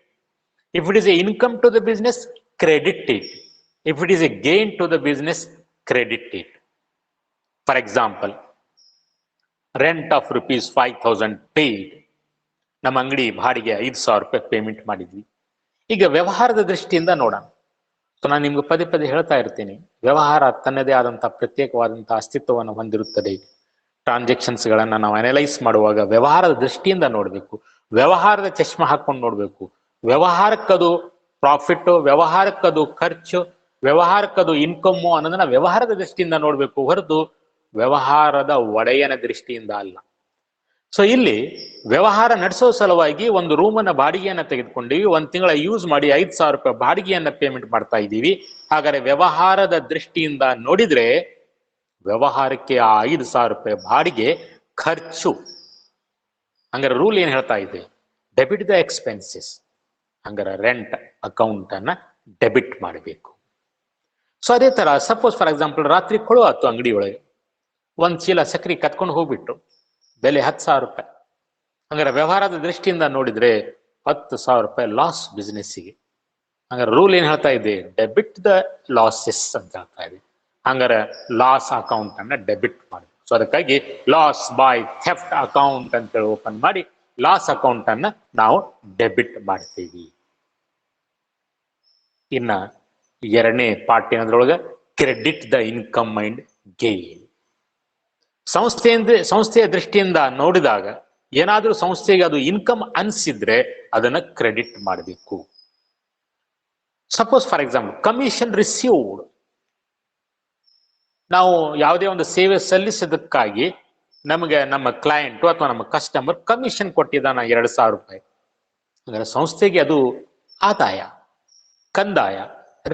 [SPEAKER 1] If it is a income to the business, credit it. If it is a gain to the business, credit it. For example, rent of ₹5,000 paid. ನಮ್ಮ ಅಂಗಡಿ ಬಾಡಿಗೆ 5,000 ರೂಪಾಯಿ payment ಮಾಡಿದ್ವಿ. ಈಗ ವ್ಯವಹಾರದ ದೃಷ್ಟಿಯಿಂದ ನೋಡೋಣ. So ನಾನು ನಿಮ್ಗೆ ಪದೇ ಪದೇ ಹೇಳ್ತಾ ಇರ್ತೀನಿ, ವ್ಯವಹಾರ ತನ್ನದೇ ಆದಂತಹ ಪ್ರತ್ಯೇಕವಾದಂತಹ ಅಸ್ತಿತ್ವವನ್ನು ಹೊಂದಿರುತ್ತದೆ. ಟ್ರಾನ್ಸಾಕ್ಷನ್ಸ್ ಗಳನ್ನ ನಾವು ಅನಲೈಸ್ ಮಾಡುವಾಗ ವ್ಯವಹಾರದ ದೃಷ್ಟಿಯಿಂದ ನೋಡ್ಬೇಕು, ವ್ಯವಹಾರದ ಚಶ್ಮಾ ಹಾಕೊಂಡು ನೋಡ್ಬೇಕು. ವ್ಯವಹಾರಕ್ಕದು ಪ್ರಾಫಿಟ್, ವ್ಯವಹಾರಕ್ಕದು ಖರ್ಚು, ವ್ಯವಹಾರಕ್ಕದು ಇನ್ಕಮ್ಮು ಅನ್ನೋದನ್ನ ವ್ಯವಹಾರದ ದೃಷ್ಟಿಯಿಂದ ನೋಡ್ಬೇಕು, ಹೊರತು ವ್ಯವಹಾರದ ಒಡೆಯನ ದೃಷ್ಟಿಯಿಂದ ಅಲ್ಲ. ಸೊ ಇಲ್ಲಿ ವ್ಯವಹಾರ ನಡೆಸೋ ಸಲುವಾಗಿ ಒಂದು ರೂಮನ್ನ ಬಾಡಿಗೆಯನ್ನ ತೆಗೆದುಕೊಂಡಿವಿ, ಒಂದ್ ತಿಂಗಳ ಯೂಸ್ ಮಾಡಿ 5,000 ರೂಪಾಯಿ ಬಾಡಿಗೆಯನ್ನ ಪೇಮೆಂಟ್ ಮಾಡ್ತಾ ಇದ್ದೀವಿ. ಹಾಗಾದ್ರೆ ವ್ಯವಹಾರದ ದೃಷ್ಟಿಯಿಂದ ನೋಡಿದ್ರೆ ವ್ಯವಹಾರಕ್ಕೆ ಆ 5,000 ರೂಪಾಯಿ ಬಾಡಿಗೆ ಖರ್ಚು. ಹಂಗಾರೆ ರೂಲ್ ಏನ್ ಹೇಳ್ತಾ ಇದೆ? Debit the expenses. ಹಂಗಾರೆ ರೆಂಟ್ ಅಕೌಂಟ್ ಅನ್ನ ಡೆಬಿಟ್ ಮಾಡಬೇಕು. ಸೊ ಅದೇ ತರ ಸಪೋಸ್ ಫಾರ್ ಎಕ್ಸಾಂಪಲ್ ರಾತ್ರಿ ಕೊಳು ಆಯ್ತು, ಅಂಗಡಿ ಒಳಗೆ ಒಂದ್ ಚೀಲ ಸಕ್ರಿ ಕತ್ಕೊಂಡು ಹೋಗ್ಬಿಟ್ರು, ಬೆಲೆ 10,000 ರೂಪಾಯಿ. ಹಂಗಾರೆ ವ್ಯವಹಾರದ ದೃಷ್ಟಿಯಿಂದ ನೋಡಿದ್ರೆ 10,000 ರೂಪಾಯಿ ಲಾಸ್ ಬಿಸ್ನೆಸ್ಸಿಗೆ. ಹಂಗಾರೆ ರೂಲ್ ಏನ್ ಹೇಳ್ತಾ ಇದೆ? ಡೆಬಿಟ್ ದ ಲಾಸಸ್ ಅಂತ ಹೇಳ್ತಾ ಇದೆ. ಹಂಗಾರೆ ಲಾಸ್ ಅಕೌಂಟ್ ಅನ್ನ ಡೆಬಿಟ್ ಮಾಡಿ. ಸೊ ಅದಕ್ಕಾಗಿ ಲಾಸ್ ಬೈ ಥೆಫ್ಟ್ ಅಕೌಂಟ್ ಅಂತೇಳಿ ಓಪನ್ ಮಾಡಿ ಲಾಸ್ ಅಕೌಂಟ್ ಅನ್ನ ನಾವು ಡೆಬಿಟ್ ಮಾಡ್ತೀವಿ. ಇನ್ನ ಎರಡನೇ ಪಾರ್ಟ್ ಏನದ್ರೊಳಗ credit the income and gain. ಸಂಸ್ಥೆಯ ದೃಷ್ಟಿಯಿಂದ ನೋಡಿದಾಗ ಏನಾದ್ರೂ ಸಂಸ್ಥೆಗೆ ಅದು ಇನ್ಕಮ್ ಅನ್ಸಿದ್ರೆ ಅದನ್ನ ಕ್ರೆಡಿಟ್ ಮಾಡಬೇಕು. Suppose for example commission received. ನಾವು ಯಾವುದೇ ಒಂದು ಸೇವೆ ಸಲ್ಲಿಸೋದಕ್ಕಾಗಿ ನಮಗೆ ನಮ್ಮ ಕ್ಲೈಂಟ್ ಅಥವಾ ನಮ್ಮ ಕಸ್ಟಮರ್ ಕಮಿಷನ್ ಕೊಟ್ಟಿದ್ದಾನ 2,000 ರೂಪಾಯಿ. ಅಂದ್ರೆ ಸಂಸ್ಥೆಗೆ ಅದು ಆದಾಯ, ಕಂದಾಯ,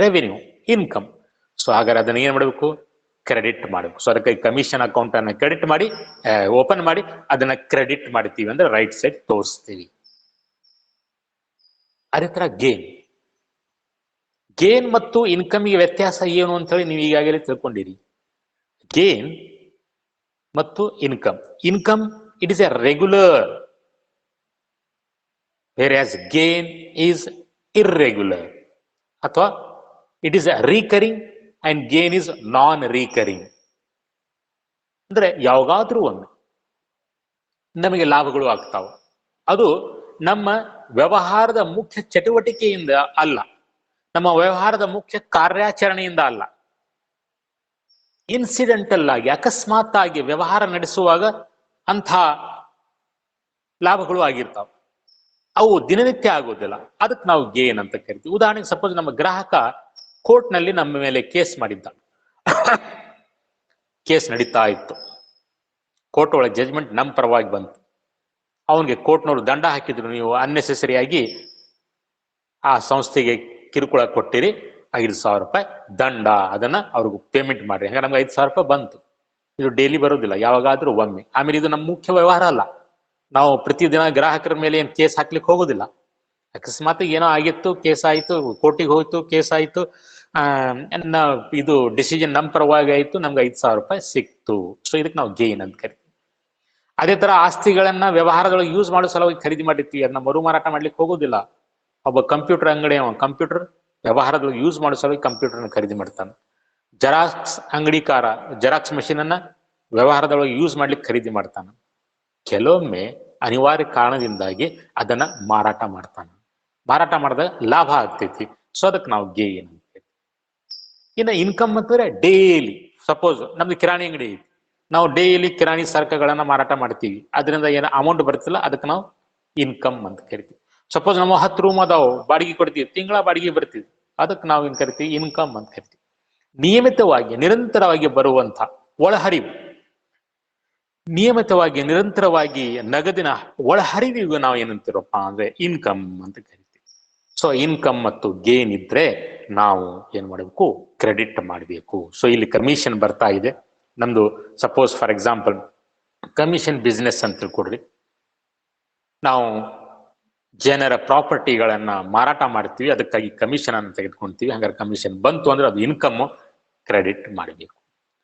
[SPEAKER 1] ರೆವಿನ್ಯೂ, ಇನ್ಕಮ್. ಸೊ ಹಾಗಾದ್ರೆ ಅದನ್ನ ಏನ್ ಮಾಡಬೇಕು? ಕ್ರೆಡಿಟ್ ಮಾಡಬೇಕು. ಸೊ ಅದಕ್ಕೆ ಕಮಿಷನ್ ಅಕೌಂಟ್ ಅನ್ನ ಕ್ರೆಡಿಟ್ ಮಾಡಿ ಓಪನ್ ಮಾಡಿ ಅದನ್ನ ಕ್ರೆಡಿಟ್ ಮಾಡ್ತೀವಿ ಅಂದ್ರೆ ರೈಟ್ ಸೈಡ್ ತೋರಿಸ್ತೀವಿ. ಅದೇ ತರ ಗೇನ್ ಮತ್ತು ಇನ್ಕಮ್ಗೆ ವ್ಯತ್ಯಾಸ ಏನು ಅಂತ ಹೇಳಿ ನೀವು ಈಗಾಗಲೇ ತಿಳ್ಕೊಂಡಿರಿ. ಗೇನ್ ಮತ್ತು income it is a regular, whereas gain is irregular, ಅಥವಾ it is recurring and gain is non recurring. ಅಂದ್ರೆ ಯಾವಾಗಾದ್ರೂ ಒಮ್ಮೆ ನಮಗೆ ಲಾಭಗಳು ಆಗ್ತಾವ, ಅದು ನಮ್ಮ ವ್ಯವಹಾರದ ಮುಖ್ಯ ಚಟುವಟಿಕೆಯಿಂದ ಅಲ್ಲ, ನಮ್ಮ ವ್ಯವಹಾರದ ಮುಖ್ಯ ಕಾರ್ಯಾಚರಣೆಯಿಂದ ಅಲ್ಲ. ಇನ್ಸಿಡೆಂಟಲ್ ಆಗಿ ಅಕಸ್ಮಾತ್ ಆಗಿ ವ್ಯವಹಾರ ನಡೆಸುವಾಗ ಅಂಥ ಲಾಭಗಳು ಆಗಿರ್ತಾವ. ಅವು ದಿನನಿತ್ಯ ಆಗೋದಿಲ್ಲ, ಅದಕ್ಕೆ ನಾವು ಗೇನ್ ಅಂತ ಕರಿತೀವಿ. ಉದಾಹರಣೆಗೆ ಸಪೋಸ್ ನಮ್ಮ ಗ್ರಾಹಕ ಕೋರ್ಟ್ ನಲ್ಲಿ ನಮ್ಮ ಮೇಲೆ ಕೇಸ್ ಮಾಡಿದ್ದ, ಕೇಸ್ ನಡೀತಾ ಇತ್ತು, ಕೋರ್ಟ್ ಒಳಗೆ ಜಜ್ಮೆಂಟ್ ನಮ್ಮ ಪರವಾಗಿ ಬಂತು. ಅವನಿಗೆ ಕೋರ್ಟ್ನವರು ದಂಡ ಹಾಕಿದ್ರು, ನೀವು ಅನ್ನೆಸೆಸರಿಯಾಗಿ ಆ ಸಂಸ್ಥೆಗೆ ಕಿರುಕುಳ ಕೊಟ್ಟಿರಿ, 5,000 ರೂಪಾಯಿ ದಂಡ, ಅದನ್ನ ಅವ್ರಿಗೆ ಪೇಮೆಂಟ್ ಮಾಡ್ರಿ. ಹಂಗ ನಮ್ಗೆ 5,000 ರೂಪಾಯಿ ಬಂತು. ಇದು ಡೈಲಿ ಬರೋದಿಲ್ಲ, ಯಾವಾಗಾದ್ರೂ ಒಮ್ಮೆ. ಆಮೇಲೆ ಇದು ನಮ್ಮ ಮುಖ್ಯ ವ್ಯವಹಾರ ಅಲ್ಲ, ನಾವು ಪ್ರತಿದಿನ ಗ್ರಾಹಕರ ಮೇಲೆ ಏನ್ ಕೇಸ್ ಹಾಕ್ಲಿಕ್ಕೆ ಹೋಗೋದಿಲ್ಲ. ಅಕಸ್ಮಾತ್ ಏನೋ ಆಗಿತ್ತು, ಕೇಸ್ ಆಯ್ತು, ಕೋರ್ಟಿಗೆ ಹೋಯ್ತು, ಕೇಸ್ ಆಯ್ತು, ಇದು ಡಿಸಿಷನ್ ನಮ್ಮ ಪರವಾಗಿ ಆಯ್ತು, ನಮ್ಗೆ 5,000 ರೂಪಾಯಿ ಸಿಕ್ತು. ಸೊ ಇದಕ್ಕೆ ನಾವು ಗೇನ್ ಅಂತ ಕರಿತೀವಿ. ಅದೇ ತರ ಆಸ್ತಿಗಳನ್ನ ವ್ಯವಹಾರದೊಳಗೆ ಯೂಸ್ ಮಾಡೋ ಸಲುವಾಗಿ ಖರೀದಿ ಮಾಡಿರ್ತೀವಿ, ಅದನ್ನ ಮರು ಮಾರಾಟ ಮಾಡ್ಲಿಕ್ಕೆ ಹೋಗೋದಿಲ್ಲ. ಒಬ್ಬ ಕಂಪ್ಯೂಟರ್ ಅಂಗಡಿ, ಕಂಪ್ಯೂಟರ್ ವ್ಯವಹಾರದೊಳಗೆ ಯೂಸ್ ಮಾಡೋ ಸಲುವಾಗಿ ಕಂಪ್ಯೂಟರ್ನ ಖರೀದಿ ಮಾಡ್ತಾನೆ. ಜೆರಾಕ್ಸ್ ಅಂಗಡಿಕಾರ ಜೆರಾಕ್ಸ್ ಮಷೀನ್ ಅನ್ನ ವ್ಯವಹಾರದೊಳಗೆ ಯೂಸ್ ಮಾಡ್ಲಿಕ್ಕೆ ಖರೀದಿ ಮಾಡ್ತಾನೆ. ಕೆಲವೊಮ್ಮೆ ಅನಿವಾರ್ಯ ಕಾರಣದಿಂದಾಗಿ ಅದನ್ನ ಮಾರಾಟ ಮಾಡ್ತಾನೆ. ಮಾರಾಟ ಮಾಡಿದಾಗ ಲಾಭ ಆಗ್ತೈತಿ. ಸೊ ಅದಕ್ಕೆ ನಾವು ಗೇನ್ ಅಂತ. ಇನ್ನು ಇನ್ಕಮ್ ಅಂತಂದ್ರೆ ಡೈಲಿ, ಸಪೋಸ್ ನಮ್ದು ಕಿರಾಣಿ ಅಂಗಡಿ ಐತಿ, ನಾವು ಡೈಲಿ ಕಿರಾಣಿ ಸರಕುಗಳನ್ನ ಮಾರಾಟ ಮಾಡ್ತೀವಿ, ಅದರಿಂದ ಏನೋ ಅಮೌಂಟ್ ಬರ್ತಿಲ್ಲ, ಅದಕ್ಕೆ ನಾವು ಇನ್ಕಮ್ ಅಂತ ಕರಿತೀವಿ. ಸಪೋಸ್ ನಮ್ಮ 10 ರೂಮ್ ಅದಾವು, ಬಾಡಿಗೆ ಕೊಡ್ತೀವಿ, ತಿಂಗಳ ಬಾಡಿಗೆ ಬರ್ತೀವಿ, ಅದಕ್ಕೆ ನಾವು ಏನ್ ಕರಿತೀವಿ? ಇನ್ಕಮ್ ಅಂತ ಕರಿತೀವಿ. ನಿಯಮಿತವಾಗಿ ನಿರಂತರವಾಗಿ ಬರುವಂತ ಒಳಹರಿವು, ನಿಯಮಿತವಾಗಿ ನಿರಂತರವಾಗಿ ನಗದಿನ ಒಳಹರಿವಿಗೂ ನಾವು ಏನಂತೀರಪ್ಪ ಅಂದ್ರೆ ಇನ್ಕಮ್ ಅಂತ ಕರಿತೀವಿ. ಸೊ ಇನ್ಕಮ್ ಮತ್ತು ಗೇನ್ ಇದ್ರೆ ನಾವು ಏನ್ ಮಾಡಬೇಕು? ಕ್ರೆಡಿಟ್ ಮಾಡಬೇಕು. ಸೊ ಇಲ್ಲಿ ಕಮಿಷನ್ ಬರ್ತಾ ಇದೆ ನಮ್ದು. Suppose for example commission business ಅಂತ ತಿಳ್ಕೊಡ್ರಿ, ನಾವು ಜನರ ಪ್ರಾಪರ್ಟಿಗಳನ್ನ ಮಾರಾಟ ಮಾಡ್ತೀವಿ, ಅದಕ್ಕಾಗಿ ಕಮಿಷನ್ ಅನ್ನು ತೆಗೆದುಕೊಂತೀವಿ. ಹಂಗಾರೆ ಕಮಿಷನ್ ಬಂತು ಅಂದ್ರೆ ಅದು ಇನ್ಕಮ್, ಕ್ರೆಡಿಟ್ ಮಾಡಬೇಕು.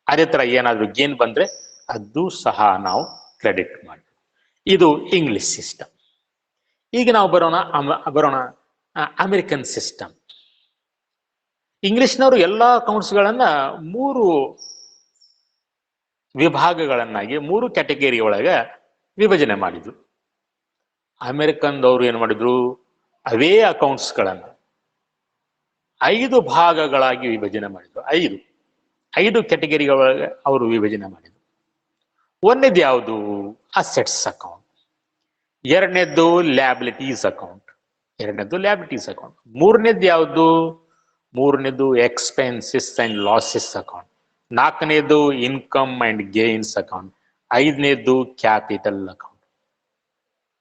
[SPEAKER 1] ಅದೇ ತರ ಏನಾದ್ರೂ ಗೇನ್ ಬಂದ್ರೆ ಅದು ಸಹ ನಾವು ಕ್ರೆಡಿಟ್ ಮಾಡಬೇಕು. ಇದು ಇಂಗ್ಲಿಷ್ ಸಿಸ್ಟಮ್. ಈಗ ನಾವು ಬರೋಣ ಅಮೆರಿಕನ್ ಸಿಸ್ಟಮ್. ಇಂಗ್ಲಿಷ್ನವರು ಎಲ್ಲಾ ಅಕೌಂಟ್ಸ್ಗಳನ್ನ 3 ವಿಭಾಗಗಳನ್ನಾಗಿ 3 ಕ್ಯಾಟಗರಿ ಒಳಗೆ ವಿಭಜನೆ ಮಾಡಿದ್ರು. ಅಮೆರಿಕನ್ದವರು ಏನ್ ಮಾಡಿದ್ರು? ಅವೇ ಅಕೌಂಟ್ಸ್ಗಳನ್ನ 5 ಭಾಗಗಳಾಗಿ ವಿಭಜನೆ ಮಾಡಿದ್ರು. 5 ಕ್ಯಾಟಗರಿಗಳೊಳಗೆ ಅವರು ವಿಭಜನೆ ಮಾಡಿದ್ರು. ಒಂದನೇದು ಯಾವುದು? Assets account. ಎರಡನೇದ್ದು ಲ್ಯಾಬಿಲಿಟೀಸ್ ಅಕೌಂಟ್. ಮೂರನೇದ್ದು ಯಾವುದು? ಮೂರನೇದು ಎಕ್ಸ್ಪೆನ್ಸಸ್ ಅಂಡ್ ಲಾಸಸ್ ಅಕೌಂಟ್. ನಾಲ್ಕನೇದು ಇನ್ಕಮ್ ಅಂಡ್ ಗೇನ್ಸ್ ಅಕೌಂಟ್. 5ನೇದು ಕ್ಯಾಪಿಟಲ್ ಅಕೌಂಟ್.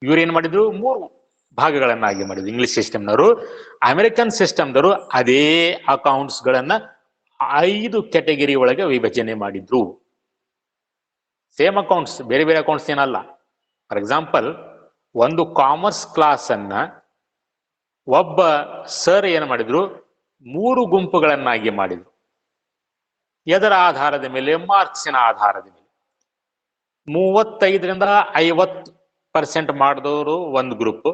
[SPEAKER 1] ಇವ್ರು ಏನ್ ಮಾಡಿದ್ರು 3 ಭಾಗಗಳನ್ನಾಗಿ ಮಾಡಿದ್ರು ಇಂಗ್ಲಿಷ್ ಸಿಸ್ಟಮ್ನವರು. ಅಮೆರಿಕನ್ ಸಿಸ್ಟಮ್ದವರು ಅದೇ ಅಕೌಂಟ್ಸ್ ಗಳನ್ನ 5 ಕ್ಯಾಟಗರಿ ಒಳಗೆ ವಿಭಜನೆ ಮಾಡಿದ್ರು. ಸೇಮ್ ಅಕೌಂಟ್ಸ್, ಬೇರೆ ಬೇರೆ ಅಕೌಂಟ್ಸ್ ಏನಲ್ಲ. ಫಾರ್ ಎಕ್ಸಾಂಪಲ್, ಒಂದು ಕಾಮರ್ಸ್ ಕ್ಲಾಸ್ ಅನ್ನ ಒಬ್ಬ ಸರ್ ಏನ್ ಮಾಡಿದ್ರು 3 ಗುಂಪುಗಳನ್ನಾಗಿ ಮಾಡಿದ್ರು. ಎದರ ಆಧಾರದ ಮೇಲೆ? ಮಾರ್ಕ್ಸಿನ ಆಧಾರದ ಮೇಲೆ. 35ರಿಂದ 50% ಮಾಡಿದವರು ಒಂದು ಗ್ರೂಪ್,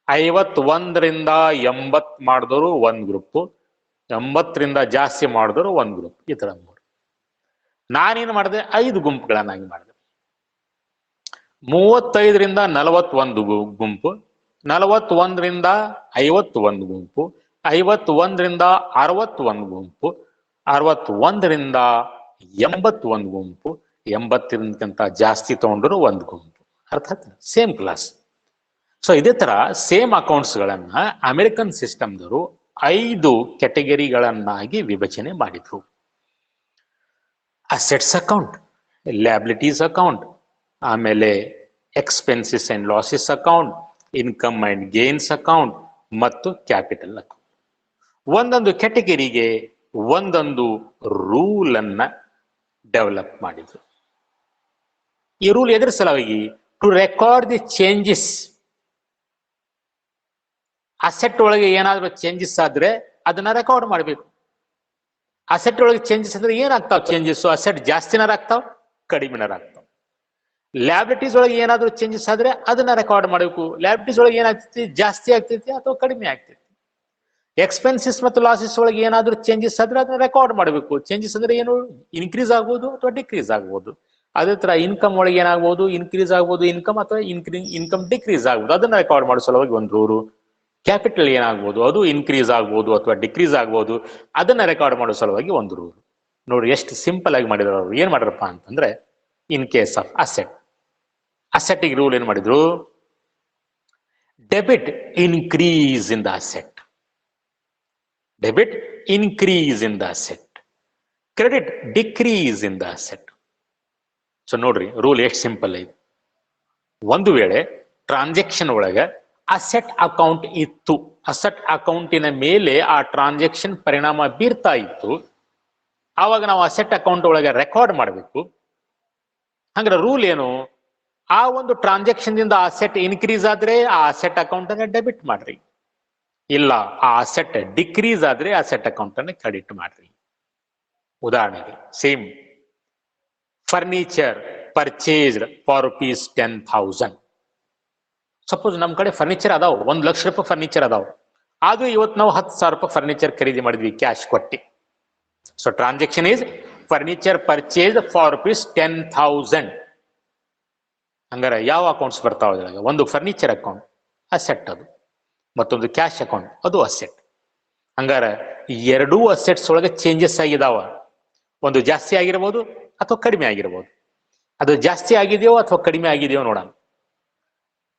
[SPEAKER 1] 51ರಿಂದ 80 ಮಾಡಿದವರು ಒಂದು ಗ್ರೂಪ್, 80ರಿಂದ ಜಾಸ್ತಿ ಮಾಡಿದವರು ಒಂದು ಗ್ರೂಪ್. ಈ ತರ 3. ನಾನೇನು ಮಾಡಿದೆ? 5 ಗುಂಪುಗಳನ್ನಾಗಿ ಮಾಡಿದೆ. 35ರಿಂದ 41 ಗುಂಪು, 41ರಿಂದ 51 ಗುಂಪು, 51ರಿಂದ 61 ಗುಂಪು, 61ರಿಂದ 81 ಗುಂಪು, 80ಕ್ಕಿಂತ ಜಾಸ್ತಿ ತಗೊಂಡ್ರು ಒಂದು ಗುಂಪು. ಅರ್ಥಾತ್ ಸೇಮ್ ಕ್ಲಾಸ್. ಸೊ ಇದೇ ತರ ಸೇಮ್ ಅಕೌಂಟ್ಸ್ ಗಳನ್ನ ಅಮೆರಿಕನ್ ಸಿಸ್ಟಮ್ದವರು 5 ಕ್ಯಾಟಗರಿಗಳನ್ನಾಗಿ ವಿಭಜನೆ ಮಾಡಿದ್ರು. ಅಸೆಟ್ಸ್ ಅಕೌಂಟ್, ಲ್ಯಾಬಿಲಿಟೀಸ್ ಅಕೌಂಟ್, ಆಮೇಲೆ expenses and losses account, income and gains account ಮತ್ತು ಕ್ಯಾಪಿಟಲ್ ಅಕೌಂಟ್. ಒಂದೊಂದು ಕ್ಯಾಟಗರಿಗೆ ಒಂದೊಂದು ರೂಲ್ ಅನ್ನ ಡೆವಲಪ್ ಮಾಡಿದ್ರು. ಈ ರೂಲ್ ಎದುರ ಸಲುವಾಗಿ to record the changes. Asset ಒಳಗೆ ಏನಾದ್ರೂ ಚೇಂಜಸ್ ಆದ್ರೆ ಅದನ್ನ ರೆಕಾರ್ಡ್ ಮಾಡಬೇಕು. ಅಸೆಟ್ ಒಳಗೆ ಚೇಂಜಸ್ ಅಂದ್ರೆ ಏನಾಗ್ತಾವ ಚೇಂಜಸ್? ಅಸೆಟ್ ಜಾಸ್ತಿನಾರ ಆಗ್ತಾವ, ಕಡಿಮೆನಾರ ಆಗ್ತಾವ. ಲ್ಯಾಬಿಲಿಟೀಸ್ ಒಳಗೆ ಏನಾದ್ರೂ ಚೇಂಜಸ್ ಆದ್ರೆ ಅದನ್ನ ರೆಕಾರ್ಡ್ ಮಾಡಬೇಕು. ಲ್ಯಾಬಿಲಿಟೀಸ್ ಒಳಗೆ ಏನಾಗ್ತೈತಿ? ಜಾಸ್ತಿ ಆಗ್ತೈತಿ ಅಥವಾ ಕಡಿಮೆ ಆಗ್ತೈತಿ. ಎಕ್ಸ್ಪೆನ್ಸಸ್ ಮತ್ತು ಲಾಸಸ್ ಒಳಗೆ ಏನಾದ್ರೂ ಚೇಂಜಸ್ ಆದ್ರೆ ಅದನ್ನ ರೆಕಾರ್ಡ್ ಮಾಡಬೇಕು. ಚೇಂಜಸ್ ಅಂದ್ರೆ ಏನು? ಇನ್ಕ್ರೀಸ್ ಆಗ್ಬೋದು ಅಥವಾ ಡಿಕ್ರೀಸ್ ಆಗ್ಬೋದು. ಅದೇ ತರ ಇನ್ಕಮ್ ಒಳಗೆ ಏನಾಗ್ಬೋದು? ಇನ್ಕ್ರೀಸ್ ಆಗ್ಬೋದು ಇನ್ಕಮ್, ಅಥವಾ ಇನ್ಕಮ್ ಡಿಕ್ರೀಸ್ ಆಗ್ಬೋದು. ಅದನ್ನ ರೆಕಾರ್ಡ್ ಮಾಡೋ ಸಲುವಾಗಿ ಒಂದು ರೂರು. ಕ್ಯಾಪಿಟಲ್ ಏನಾಗ್ಬೋದು? ಅದು ಇನ್ಕ್ರೀಸ್ ಆಗ್ಬೋದು ಅಥವಾ ಡಿಕ್ರೀಸ್ ಆಗ್ಬೋದು. ಅದನ್ನ ರೆಕಾರ್ಡ್ ಮಾಡೋ ಸಲುವಾಗಿ ಒಂದು ರೂಲ್. ನೋಡಿ ಎಷ್ಟು ಸಿಂಪಲ್ ಆಗಿ ಮಾಡಿದ್ರು ಅವರು. ಏನ್ ಮಾಡ್ರಪ್ಪ ಅಂತಂದ್ರೆ, ಇನ್ ಕೇಸ್ ಆಫ್ ಅಸೆಟ್ಗೆ ರೂಲ್ ಏನ್ ಮಾಡಿದ್ರು? Debit increase in the asset, debit increase in the asset, credit decrease in the asset. So ನೋಡ್ರಿ ರೂಲ್ ಎಷ್ಟು ಸಿಂಪಲ್ ಐತಿ. ಒಂದು ವೇಳೆ ಟ್ರಾನ್ಸಾಕ್ಷನ್ ಒಳಗೆ ಅಸೆಟ್ ಅಕೌಂಟ್ ಇತ್ತು, ಅಸೆಟ್ ಅಕೌಂಟಿನ ಮೇಲೆ ಆ ಟ್ರಾನ್ಸಾಕ್ಷನ್ ಪರಿಣಾಮ ಬೀರ್ತಾ ಇತ್ತು, ಆವಾಗ ನಾವು ಅಸೆಟ್ ಅಕೌಂಟ್ ಒಳಗೆ ರೆಕಾರ್ಡ್ ಮಾಡಬೇಕು. ಹಂಗಾರೆ ರೂಲ್ ಏನು? ಆ ಒಂದು ಟ್ರಾನ್ಸಾಕ್ಷನ್ ದಿಂದ ಅಸೆಟ್ ಇನ್ಕ್ರೀಸ್ ಆದ್ರೆ ಆ ಅಸೆಟ್ ಅಕೌಂಟ್ ಅನ್ನ ಡೆಬಿಟ್ ಮಾಡ್ರಿ. ಇಲ್ಲ, ಆ ಅಸೆಟ್ ಡಿಕ್ರೀಸ್ ಆದ್ರೆ ಅಸೆಟ್ ಅಕೌಂಟ್ ಅನ್ನ ಕ್ರೆಡಿಟ್ ಮಾಡ್ರಿ. ಉದಾಹರಣೆಗೆ same furniture purchased for ₹10,000. Suppose ನಮ್ ಕಡೆ ಫರ್ನಿಚರ್ ಅದಾವ, 1,00,000 ರೂಪಾಯಿ ಫರ್ನಿಚರ್ ಅದಾವ. ಆದ್ರೂ ಇವತ್ತು ನಾವು 10,000 ರೂಪಾಯಿ ಫರ್ನಿಚರ್ ಖರೀದಿ ಮಾಡಿದ್ವಿ ಕ್ಯಾಶ್ ಕೊಟ್ಟಿ. So transaction is furniture purchased for ₹10,000. ಹಂಗಾರೆ ಯಾವ ಅಕೌಂಟ್ಸ್ ಬರ್ತಾವ ಅದ್ರಾಗ? ಒಂದು ಫರ್ನಿಚರ್ ಅಕೌಂಟ್ ಅಸೆಟ್, ಅದು ಮತ್ತೊಂದು ಕ್ಯಾಶ್ ಅಕೌಂಟ್ ಅದು ಅಸೆಟ್. ಹಂಗಾರೆ ಎರಡೂ ಅಸೆಟ್ಸ್ ಒಳಗೆ ಚೇಂಜಸ್ ಆಗಿದಾವ. ಒಂದು ಜಾಸ್ತಿ ಆಗಿರ್ಬೋದು ಅಥವಾ ಕಡಿಮೆ ಆಗಿರ್ಬೋದು. ಅದು ಜಾಸ್ತಿ ಆಗಿದೆಯೋ ಅಥವಾ ಕಡಿಮೆ ಆಗಿದೆಯೋ ನೋಡೋಣ.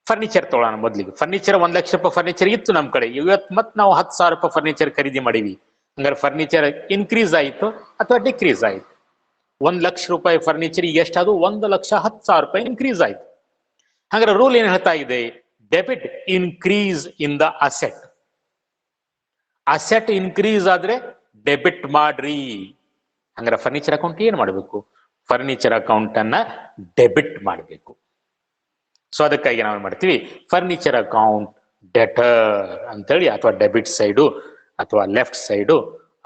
[SPEAKER 1] ಫರ್ನಿಚರ್ ತೊಗೊಳ್ಳೋಣ ಮೊದ್ಲಿಗೆ. ಫರ್ನಿಚರ್ 1,00,000 ರೂಪಾಯಿ ಫರ್ನಿಚರ್ ಇತ್ತು ನಮ್ ಕಡೆ, ಇವತ್ತು ಮತ್ತೆ ನಾವು 10,000 ರೂಪಾಯಿ ಫರ್ನಿಚರ್ ಖರೀದಿ ಮಾಡಿವಿ. ಹಂಗಾರೆ ಫರ್ನಿಚರ್ ಇನ್ಕ್ರೀಸ್ ಆಯಿತು ಅಥವಾ ಡಿಕ್ರೀಸ್ ಆಯಿತು? 1,00,000 ರೂಪಾಯಿ ಫರ್ನಿಚರ್ ಈಗ ಎಷ್ಟಾದ್ರು? 1,10,000 ರೂಪಾಯಿ ಇನ್ಕ್ರೀಸ್ ಆಯ್ತು. ಹಾಗಾದ್ರೆ ರೂಲ್ ಏನ್ ಹೇಳ್ತಾ ಇದೆ? Debit increase in the asset. Asset increase ಆದ್ರೆ ಡೆಬಿಟ್ ಮಾಡ್ರಿ. ಹಂಗಾರೆ ಫರ್ನಿಚರ್ ಅಕೌಂಟ್ ಏನ್ ಮಾಡಬೇಕು? ಫರ್ನಿಚರ್ ಅಕೌಂಟ್ ಅನ್ನ ಡೆಬಿಟ್ ಮಾಡಬೇಕು. ಸೊ ಅದಕ್ಕಾಗಿ ನಾವು ಮಾಡ್ತೀವಿ ಫರ್ನಿಚರ್ ಅಕೌಂಟ್ ಡೆಟರ್ ಅಂತೇಳಿ, ಅಥವಾ ಡೆಬಿಟ್ ಸೈಡು ಅಥವಾ ಲೆಫ್ಟ್ ಸೈಡು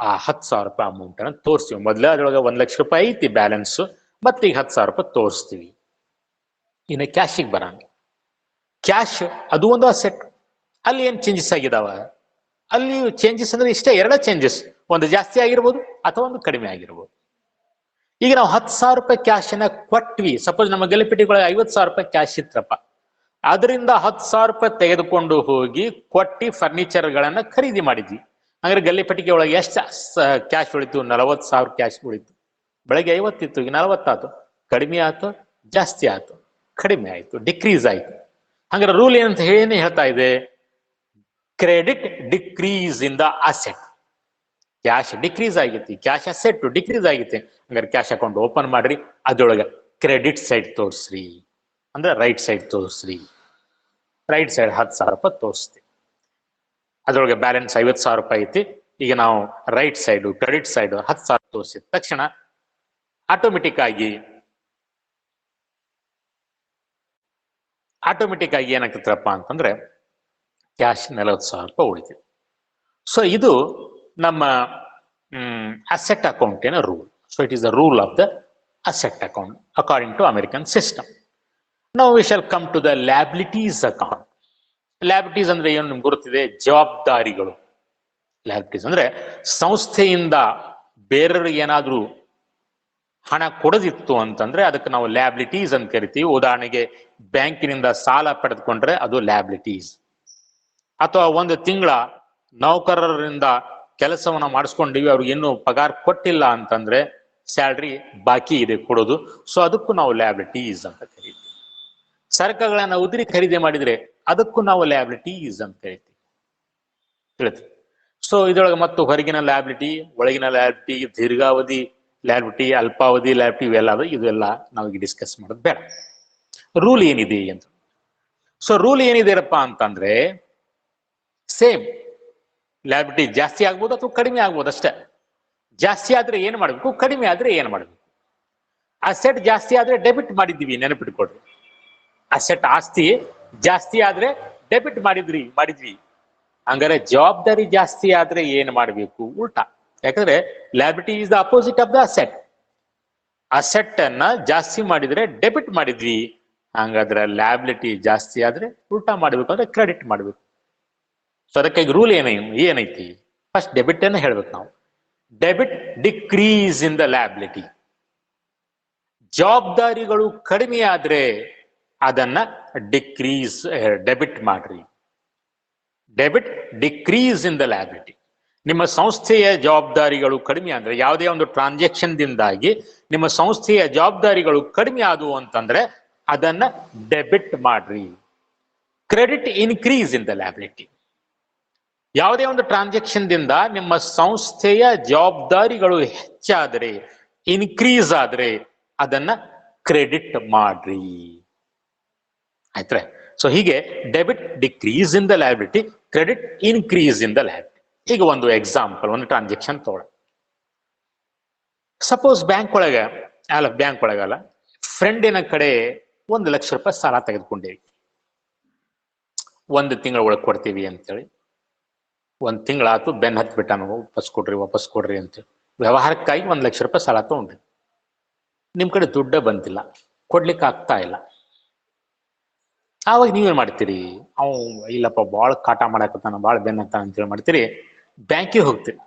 [SPEAKER 1] ಆ 10,000 ರೂಪಾಯಿ ಅಮೌಂಟ್ ಅನ್ನು ತೋರಿಸ್ತೀವಿ. ಮೊದಲೇ ಅದ್ರೊಳಗೆ 1,00,000 ರೂಪಾಯಿ ಐತಿ ಬ್ಯಾಲೆನ್ಸ್, ಮತ್ತೆ ಈಗ 10,000 ರೂಪಾಯಿ ತೋರಿಸ್ತೀವಿ. ಇನ್ನು ಕ್ಯಾಶಿಗೆ ಬರೋಣ. ಕ್ಯಾಶ್ ಅದು ಒಂದು ಅಸೆಟ್. ಅಲ್ಲಿ ಏನ್ ಚೇಂಜಸ್ ಆಗಿದಾವ? ಅಲ್ಲಿ ಚೇಂಜಸ್ ಅಂದ್ರೆ ಇಷ್ಟೇ, ಎರಡೇ ಚೇಂಜಸ್, ಒಂದು ಜಾಸ್ತಿ ಆಗಿರ್ಬೋದು ಅಥವಾ ಒಂದು ಕಡಿಮೆ ಆಗಿರ್ಬೋದು. ಈಗ ನಾವು 10,000 ರೂಪಾಯಿ ಕ್ಯಾಶ್ ಅನ್ನ ಕೊಟ್ವಿ. ಸಪೋಸ್ ನಮ್ಮ ಗಲ್ಲಿಪೆಟ್ಟಿಗೆ 50,000 ರೂಪಾಯಿ ಕ್ಯಾಶ್ ಇತ್ತಪ್ಪ, ಅದರಿಂದ 10,000 ರೂಪಾಯಿ ತೆಗೆದುಕೊಂಡು ಹೋಗಿ ಕೊಟ್ಟಿ ಫರ್ನಿಚರ್ ಗಳನ್ನ ಖರೀದಿ ಮಾಡಿದ್ವಿ. ಅಂದ್ರೆ ಗಲ್ಲಿಪೆಟ್ಟಿಗೆ ಒಳಗೆ ಎಷ್ಟು ಕ್ಯಾಶ್ ಉಳಿತು? 40,000 ಕ್ಯಾಶ್ ಉಳಿತು. ಬೆಳಗ್ಗೆ 50 ಇತ್ತು, ಈಗ 40 ಆಯ್ತು. ಕಡಿಮೆ ಆಯ್ತು, ಜಾಸ್ತಿ ಆಯ್ತು, ಕಡಿಮೆ ಆಯ್ತು, ಡಿಕ್ರೀಸ್ ಆಯ್ತು. ಹಂಗಾರೆ ರೂಲ್ ಏನಂತ ಹೇಳಿ ಹೇಳ್ತಾ ಇದೆ? Credit decrease in the asset. Cash decrease ಆಗೈತಿ, ಕ್ಯಾಶ್ ಅಸೆಟ್ ಡಿಕ್ರೀಸ್ ಆಗೈತಿ. ಹಂಗಾರೆ ಕ್ಯಾಶ್ ಅಕೌಂಟ್ ಓಪನ್ ಮಾಡ್ರಿ, ಅದ್ರೊಳಗೆ ಕ್ರೆಡಿಟ್ ಸೈಡ್ ತೋರಿಸ್ರಿ, ಅಂದ್ರೆ ರೈಟ್ ಸೈಡ್ ತೋರಿಸ್ರಿ. ರೈಟ್ ಸೈಡ್ 10,000 ರೂಪಾಯಿ ತೋರಿಸ್ತೀವಿ. ಅದ್ರೊಳಗೆ ಬ್ಯಾಲೆನ್ಸ್ 50,000 ರೂಪಾಯಿ ಐತಿ. ಈಗ ನಾವು ರೈಟ್ ಸೈಡ್ ಕ್ರೆಡಿಟ್ ಸೈಡ್ 10,000 ತೋರಿಸಿದ ತಕ್ಷಣ ಆಟೋಮೆಟಿಕ್ ಆಗಿ ಏನಾಗ್ತೈತ್ರಪ್ಪ ಅಂತಂದ್ರೆ ಕ್ಯಾಶ್ 40,000 ರೂಪಾಯಿ ಉಳಿತೀವಿ. ಸೊ ಇದು ನಮ್ಮ ಅಸೆಟ್ ಅಕೌಂಟಿನ rule. So it is the rule of the asset account according to American system. ನಾವು we shall come to the liabilities account. Liabilities ಅಂದ್ರೆ ಏನು ನಿಮ್ಗೆ ಗೊತ್ತಿದೆ? ಜವಾಬ್ದಾರಿಗಳು. ಲ್ಯಾಬಿಲಿಟೀಸ್ ಅಂದ್ರೆ ಸಂಸ್ಥೆಯಿಂದ ಬೇರೆಯವ್ರಿಗೆ ಏನಾದ್ರೂ ಹಣ ಕೊಡದಿತ್ತು ಅಂತಂದ್ರೆ ಅದಕ್ಕೆ ನಾವು ಲ್ಯಾಬಿಲಿಟೀಸ್ ಅಂತ ಕರಿತೀವಿ. ಉದಾಹರಣೆಗೆ ಬ್ಯಾಂಕಿನಿಂದ ಸಾಲ ಪಡೆದುಕೊಂಡ್ರೆ ಅದು ಲ್ಯಾಬಿಲಿಟೀಸ್. ಅಥವಾ ಒಂದು ತಿಂಗಳ ನೌಕರರಿಂದ ಕೆಲಸವನ್ನ ಮಾಡಿಸ್ಕೊಂಡಿವಿ, ಅವ್ರಿಗೆ ಇನ್ನೂ ಪಗಾರ ಕೊಟ್ಟಿಲ್ಲ ಅಂತಂದ್ರೆ ಸ್ಯಾಲ್ರಿ ಬಾಕಿ ಇದೆ ಕೊಡೋದು. ಸೊ ಅದಕ್ಕೂ ನಾವು ಲ್ಯಾಬಿಲಿಟೀಸ್ ಅಂತ ಕರಿತೀವಿ. ಸರಕುಗಳನ್ನ ಉದುರಿ ಖರೀದಿ ಮಾಡಿದ್ರೆ ಅದಕ್ಕೂ ನಾವು ಲ್ಯಾಬಿಲಿಟೀಸ್ ಅಂತ ಕರಿತೀವಿ. ತಿಳಿದ್ರಿ? ಸೊ ಇದ್ರೊಳಗೆ ಮತ್ತು ಹೊರಗಿನ ಲ್ಯಾಬಿಲಿಟಿ, ಒಳಗಿನ ಲ್ಯಾಬಿಲಿಟಿ, ದೀರ್ಘಾವಧಿ ಲ್ಯಾಬಿಲಿಟಿ, ಅಲ್ಪಾವಧಿ ಲ್ಯಾಬಿಲಿಟಿ ಇವೆಲ್ಲ ಇದೆಲ್ಲ ನಾವೀಗ ಡಿಸ್ಕಸ್ ಮಾಡೋದು ಬೇಡ. ರೂಲ್ ಏನಿದೆ ಅಂತ. ಸೊ ರೂಲ್ ಏನಿದೆಯಪ್ಪ ಅಂತಂದ್ರೆ ಸೇಮ್ ಲ್ಯಾಬಿಲಿಟಿ ಜಾಸ್ತಿ ಆಗ್ಬೋದು ಅಥವಾ ಕಡಿಮೆ ಆಗ್ಬೋದು ಅಷ್ಟೇ. ಜಾಸ್ತಿ ಆದ್ರೆ ಏನ್ ಮಾಡ್ಬೇಕು, ಕಡಿಮೆ ಆದ್ರೆ ಏನ್ ಮಾಡ್ಬೇಕು. ಅಸೆಟ್ ಜಾಸ್ತಿ ಆದ್ರೆ ಡೆಬಿಟ್ ಮಾಡಿದ್ವಿ, ನೆನಪಿಟ್ಕೊಡ್ರಿ. ಅಸೆಟ್ ಆಸ್ತಿ ಜಾಸ್ತಿ ಆದ್ರೆ ಡೆಬಿಟ್ ಮಾಡಿದ್ವಿ. ಹಂಗಾರೆ ಜವಾಬ್ದಾರಿ ಜಾಸ್ತಿ ಆದ್ರೆ ಏನ್ ಮಾಡ್ಬೇಕು? ಉಲ್ಟಾ. ಯಾಕಂದ್ರೆ liability is the opposite of the asset. Asset ಅನ್ನ ಜಾಸ್ತಿ ಮಾಡಿದ್ರೆ ಡೆಬಿಟ್ ಮಾಡಿದ್ವಿ, ಹಂಗಾದ್ರೆ ಲ್ಯಾಬಿಲಿಟಿ ಜಾಸ್ತಿ ಆದ್ರೆ ಉಲ್ಟಾ ಮಾಡ್ಬೇಕು, ಅಂದ್ರೆ ಕ್ರೆಡಿಟ್ ಮಾಡ್ಬೇಕು. ಸೊ ಅದಕ್ಕಾಗಿ ರೂಲ್ ಏನೈತಿ? ಫಸ್ಟ್ ಡೆಬಿಟ್ ಅನ್ನ ಹೇಳ್ಬೇಕು ನಾವು. Debit decrease in the liability. ಜವಾಬ್ದಾರಿಗಳು ಕಡಿಮೆ ಆದ್ರೆ ಅದನ್ನ ಡೆಬಿಟ್ ಮಾಡ್ರಿ. Debit decrease in the liability. ನಿಮ್ಮ ಸಂಸ್ಥೆಯ ಜವಾಬ್ದಾರಿಗಳು ಕಡಿಮೆ ಅಂದ್ರೆ ಯಾವುದೇ ಒಂದು ಟ್ರಾನ್ಸಾಕ್ಷನ್ ದಿಂದಾಗಿ ನಿಮ್ಮ ಸಂಸ್ಥೆಯ ಜವಾಬ್ದಾರಿಗಳು ಕಡಿಮೆ ಆದವು ಅಂತಂದ್ರೆ ಅದನ್ನ ಡೆಬಿಟ್ ಮಾಡ್ರಿ. Credit increase in the liability. ಯಾವುದೇ ಒಂದು ಟ್ರಾನ್ಸಾಕ್ಷನ್ ದಿಂದ ನಿಮ್ಮ ಸಂಸ್ಥೆಯ ಜವಾಬ್ದಾರಿಗಳು ಹೆಚ್ಚಾದ್ರೆ, ಇನ್ಕ್ರೀಸ್ ಆದ್ರೆ ಅದನ್ನ ಕ್ರೆಡಿಟ್ ಮಾಡ್ರಿ. ಆಯ್ತ್ರೆ? ಸೊ ಹೀಗೆ debit decrease in the liability, credit increase in the liability. ಈಗ ಒಂದು ಎಕ್ಸಾಂಪಲ್, ಒಂದು ಟ್ರಾನ್ಸಾಕ್ಷನ್ ತಗೊಳ್ಳಿ. ಸಪೋಸ್ ಬ್ಯಾಂಕ್ ಒಳಗಲ್ಲ, ಫ್ರೆಂಡಿನ ಕಡೆ 1 ಲಕ್ಷ ರೂಪಾಯಿ ಸಾಲ ತೆಗೆದುಕೊಂಡೇವಿ. 1 ತಿಂಗಳ ಒಳಗೆ ಕೊಡ್ತೀವಿ ಅಂತೇಳಿ 1 ತಿಂಗಳಾತು, ಬೆನ್ ಹತ್ ಬಿಟ್ಟ, ನಾವು ವಾಪಸ್ ಕೊಡ್ರಿ ಅಂತೇಳಿ ವ್ಯವಹಾರಕ್ಕಾಗಿ 1 ಲಕ್ಷ ರೂಪಾಯಿ ಸಾಲ ತಗೊಂಡ್ರಿ. ನಿಮ್ ಕಡೆ ದುಡ್ಡ ಬಂದಿಲ್ಲ, ಕೊಡ್ಲಿಕ್ಕೆ ಆಗ್ತಾ ಇಲ್ಲ. ಆವಾಗ ನೀವೇನ್ ಮಾಡ್ತೀರಿ? ಇಲ್ಲಪ್ಪ ಬಾಳ ಕಾಟ ಮಾಡಾಕತ್ತಾನ, ಬಾಳ ಬೆನ್ ಹತ್ತಾನ ಅಂತೇಳಿ ಮಾಡ್ತೀರಿ, ಬ್ಯಾಂಕಿಗೆ ಹೋಗ್ತೀರಿ.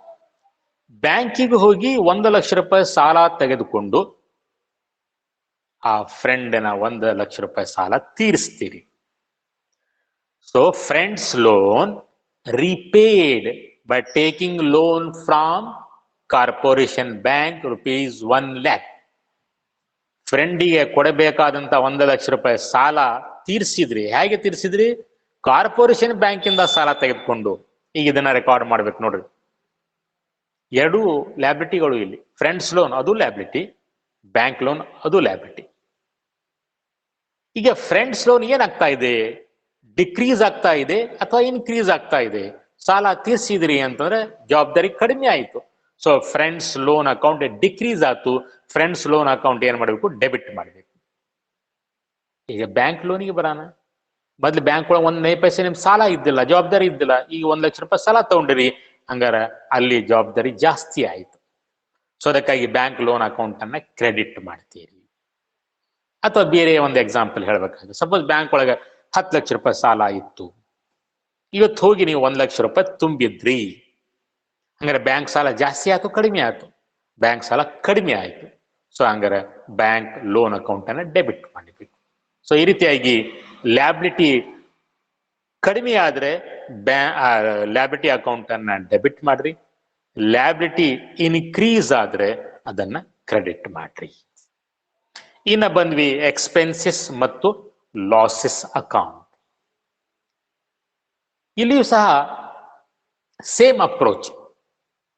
[SPEAKER 1] ಬ್ಯಾಂಕಿಗೆ ಹೋಗಿ 1 ಲಕ್ಷ ರೂಪಾಯಿ ಸಾಲ ತೆಗೆದುಕೊಂಡು ಆ ಫ್ರೆಂಡಿನ 1 ಲಕ್ಷ ರೂಪಾಯಿ ಸಾಲ ತೀರಿಸ್ತೀರಿ. So friends loan repaid by taking loan from Corporation Bank ₹1 lakh. ಫ್ರೆಂಡಿಗೆ ಕೊಡಬೇಕಾದಂತ 1 ಲಕ್ಷ ರೂಪಾಯಿ ಸಾಲ ತೀರಿಸಿದ್ರಿ. ಹೇಗೆ ತೀರಿಸಿದ್ರಿ? ಕಾರ್ಪೊರೇಷನ್ ಬ್ಯಾಂಕ್ ಇಂದ ಸಾಲ ತೆಗೆದುಕೊಂಡು. ಈಗ ಇದನ್ನ ರೆಕಾರ್ಡ್ ಮಾಡ್ಬೇಕು ನೋಡ್ರಿ. 2 ಲ್ಯಾಬಿಲಿಟಿಗಳು ಇಲ್ಲಿ. ಫ್ರೆಂಡ್ಸ್ ಲೋನ್ ಅದು ಲ್ಯಾಬಿಲಿಟಿ, ಬ್ಯಾಂಕ್ ಲೋನ್ ಅದು ಲ್ಯಾಬಿಲಿಟಿ. ಈಗ ಫ್ರೆಂಡ್ಸ್ ಲೋನ್ ಏನಾಗ್ತಾ ಇದೆ? ಡಿಕ್ರೀಸ್ ಆಗ್ತಾ ಇದೆ ಅಥವಾ ಇನ್ಕ್ರೀಸ್ ಆಗ್ತಾ ಇದೆ? ಸಾಲ ತೀರ್ಸಿದ್ರಿ ಅಂತಂದ್ರೆ ಜವಾಬ್ದಾರಿ ಕಡಿಮೆ ಆಯ್ತು. So friends loan account decrease ಆಯ್ತು. ಫ್ರೆಂಡ್ಸ್ ಲೋನ್ ಅಕೌಂಟ್ ಏನ್ ಮಾಡ್ಬೇಕು? ಡೆಬಿಟ್ ಮಾಡ್ಬೇಕು. ಈಗ ಬ್ಯಾಂಕ್ ಲೋನಿಗೆ ಬರೋಣ. ಮೊದ್ಲು ಬ್ಯಾಂಕ್ ಒಳಗೆ 1 ನಯ ಪೈಸೆ ನಿಮ್ ಸಾಲ ಇದ್ದಿಲ್ಲ, ಜವಾಬ್ದಾರಿ ಇದ್ದಿಲ್ಲ. ಈಗ 1 ಲಕ್ಷ ರೂಪಾಯಿ ಸಾಲ ತಗೊಂಡಿರಿ, ಹಂಗಾರ ಅಲ್ಲಿ ಜವಾಬ್ದಾರಿ ಜಾಸ್ತಿ ಆಯ್ತು. ಸೊ ಅದಕ್ಕಾಗಿ ಬ್ಯಾಂಕ್ ಲೋನ್ ಅಕೌಂಟ್ ಅನ್ನ ಕ್ರೆಡಿಟ್ ಮಾಡ್ತೀರಿ. ಅಥವಾ ಬೇರೆ ಒಂದು ಎಕ್ಸಾಂಪಲ್ ಹೇಳ್ಬೇಕಾದ್ರೆ, ಸಪೋಸ್ ಬ್ಯಾಂಕ್ ಒಳಗೆ 10 ಲಕ್ಷ ರೂಪಾಯಿ ಸಾಲ ಇತ್ತು. ಇವತ್ತು ಹೋಗಿ ನೀವು 1 ಲಕ್ಷ ರೂಪಾಯಿ ತುಂಬಿದ್ರಿ. ಹಂಗಾರೆ ಬ್ಯಾಂಕ್ ಸಾಲ ಜಾಸ್ತಿ ಆಯ್ತು, ಕಡಿಮೆ ಆಯ್ತು? ಬ್ಯಾಂಕ್ ಸಾಲ ಕಡಿಮೆ ಆಯ್ತು. ಸೊ ಹಂಗಾರೆ ಬ್ಯಾಂಕ್ ಲೋನ್ ಅಕೌಂಟ್ ಅನ್ನ ಡೆಬಿಟ್ ಮಾಡಬೇಕು. ಸೊ ಈ ರೀತಿಯಾಗಿ ಲ್ಯಾಬಿಲಿಟಿ ಕಡಿಮೆ ಆದ್ರೆ ಲ್ಯಾಬಿಲಿಟಿ ಅಕೌಂಟ್ ಅನ್ನ ಡೆಬಿಟ್ ಮಾಡ್ರಿ. ಲ್ಯಾಬಿಲಿಟಿ ಇನ್ಕ್ರೀಸ್ ಆದ್ರೆ ಅದನ್ನ ಕ್ರೆಡಿಟ್ ಮಾಡ್ರಿ. ಇನ್ನ ಬಂದ್ವಿ ಎಕ್ಸ್ಪೆನ್ಸಸ್ ಮತ್ತು ಲಾಸಸ್ ಅಕೌಂಟ್. ಇಲ್ಲಿಯೂ ಸಹ ಸೇಮ್ ಅಪ್ರೋಚ್.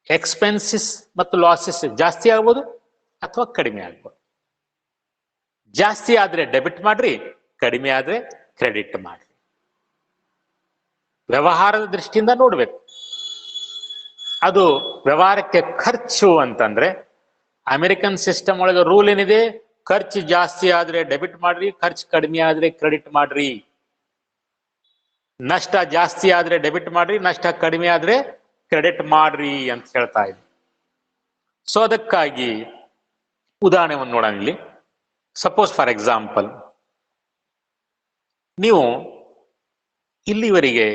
[SPEAKER 1] ಎಕ್ಸ್ಪೆನ್ಸಸ್ ಮತ್ತು ಲಾಸಸ್ ಜಾಸ್ತಿ ಆಗ್ಬೋದು ಅಥವಾ ಕಡಿಮೆ ಆಗ್ಬೋದು. ಜಾಸ್ತಿ ಆದ್ರೆ ಡೆಬಿಟ್ ಮಾಡ್ರಿ, ಕಡಿಮೆ ಆದ್ರೆ ಕ್ರೆಡಿಟ್ ಮಾಡ್ರಿ. ವ್ಯವಹಾರದ ದೃಷ್ಟಿಯಿಂದ ನೋಡ್ಬೇಕು. ಅದು ವ್ಯವಹಾರಕ್ಕೆ ಖರ್ಚು ಅಂತಂದ್ರೆ ಅಮೆರಿಕನ್ ಸಿಸ್ಟಮ್ ಒಳಗೆ ರೂಲ್ ಏನಿದೆ, ಖರ್ಚು ಜಾಸ್ತಿ ಆದ್ರೆ ಡೆಬಿಟ್ ಮಾಡ್ರಿ, ಖರ್ಚು ಕಡಿಮೆ ಆದ್ರೆ ಕ್ರೆಡಿಟ್ ಮಾಡ್ರಿ. ನಷ್ಟ ಜಾಸ್ತಿ ಆದ್ರೆ ಡೆಬಿಟ್ ಮಾಡ್ರಿ, ನಷ್ಟ ಕಡಿಮೆ ಆದ್ರೆ ಕ್ರೆಡಿಟ್ ಮಾಡ್ರಿ ಅಂತ ಹೇಳ್ತಾ ಇದ್ವಿ. ಸೊ ಅದಕ್ಕಾಗಿ ಉದಾಹರಣೆ ಒಂದು ನೋಡೋಣ ಇಲ್ಲಿ. ಸಪೋಸ್ ಫಾರ್ ಎಕ್ಸಾಂಪಲ್, ನೀವು ಇಲ್ಲಿವರೆಗೆ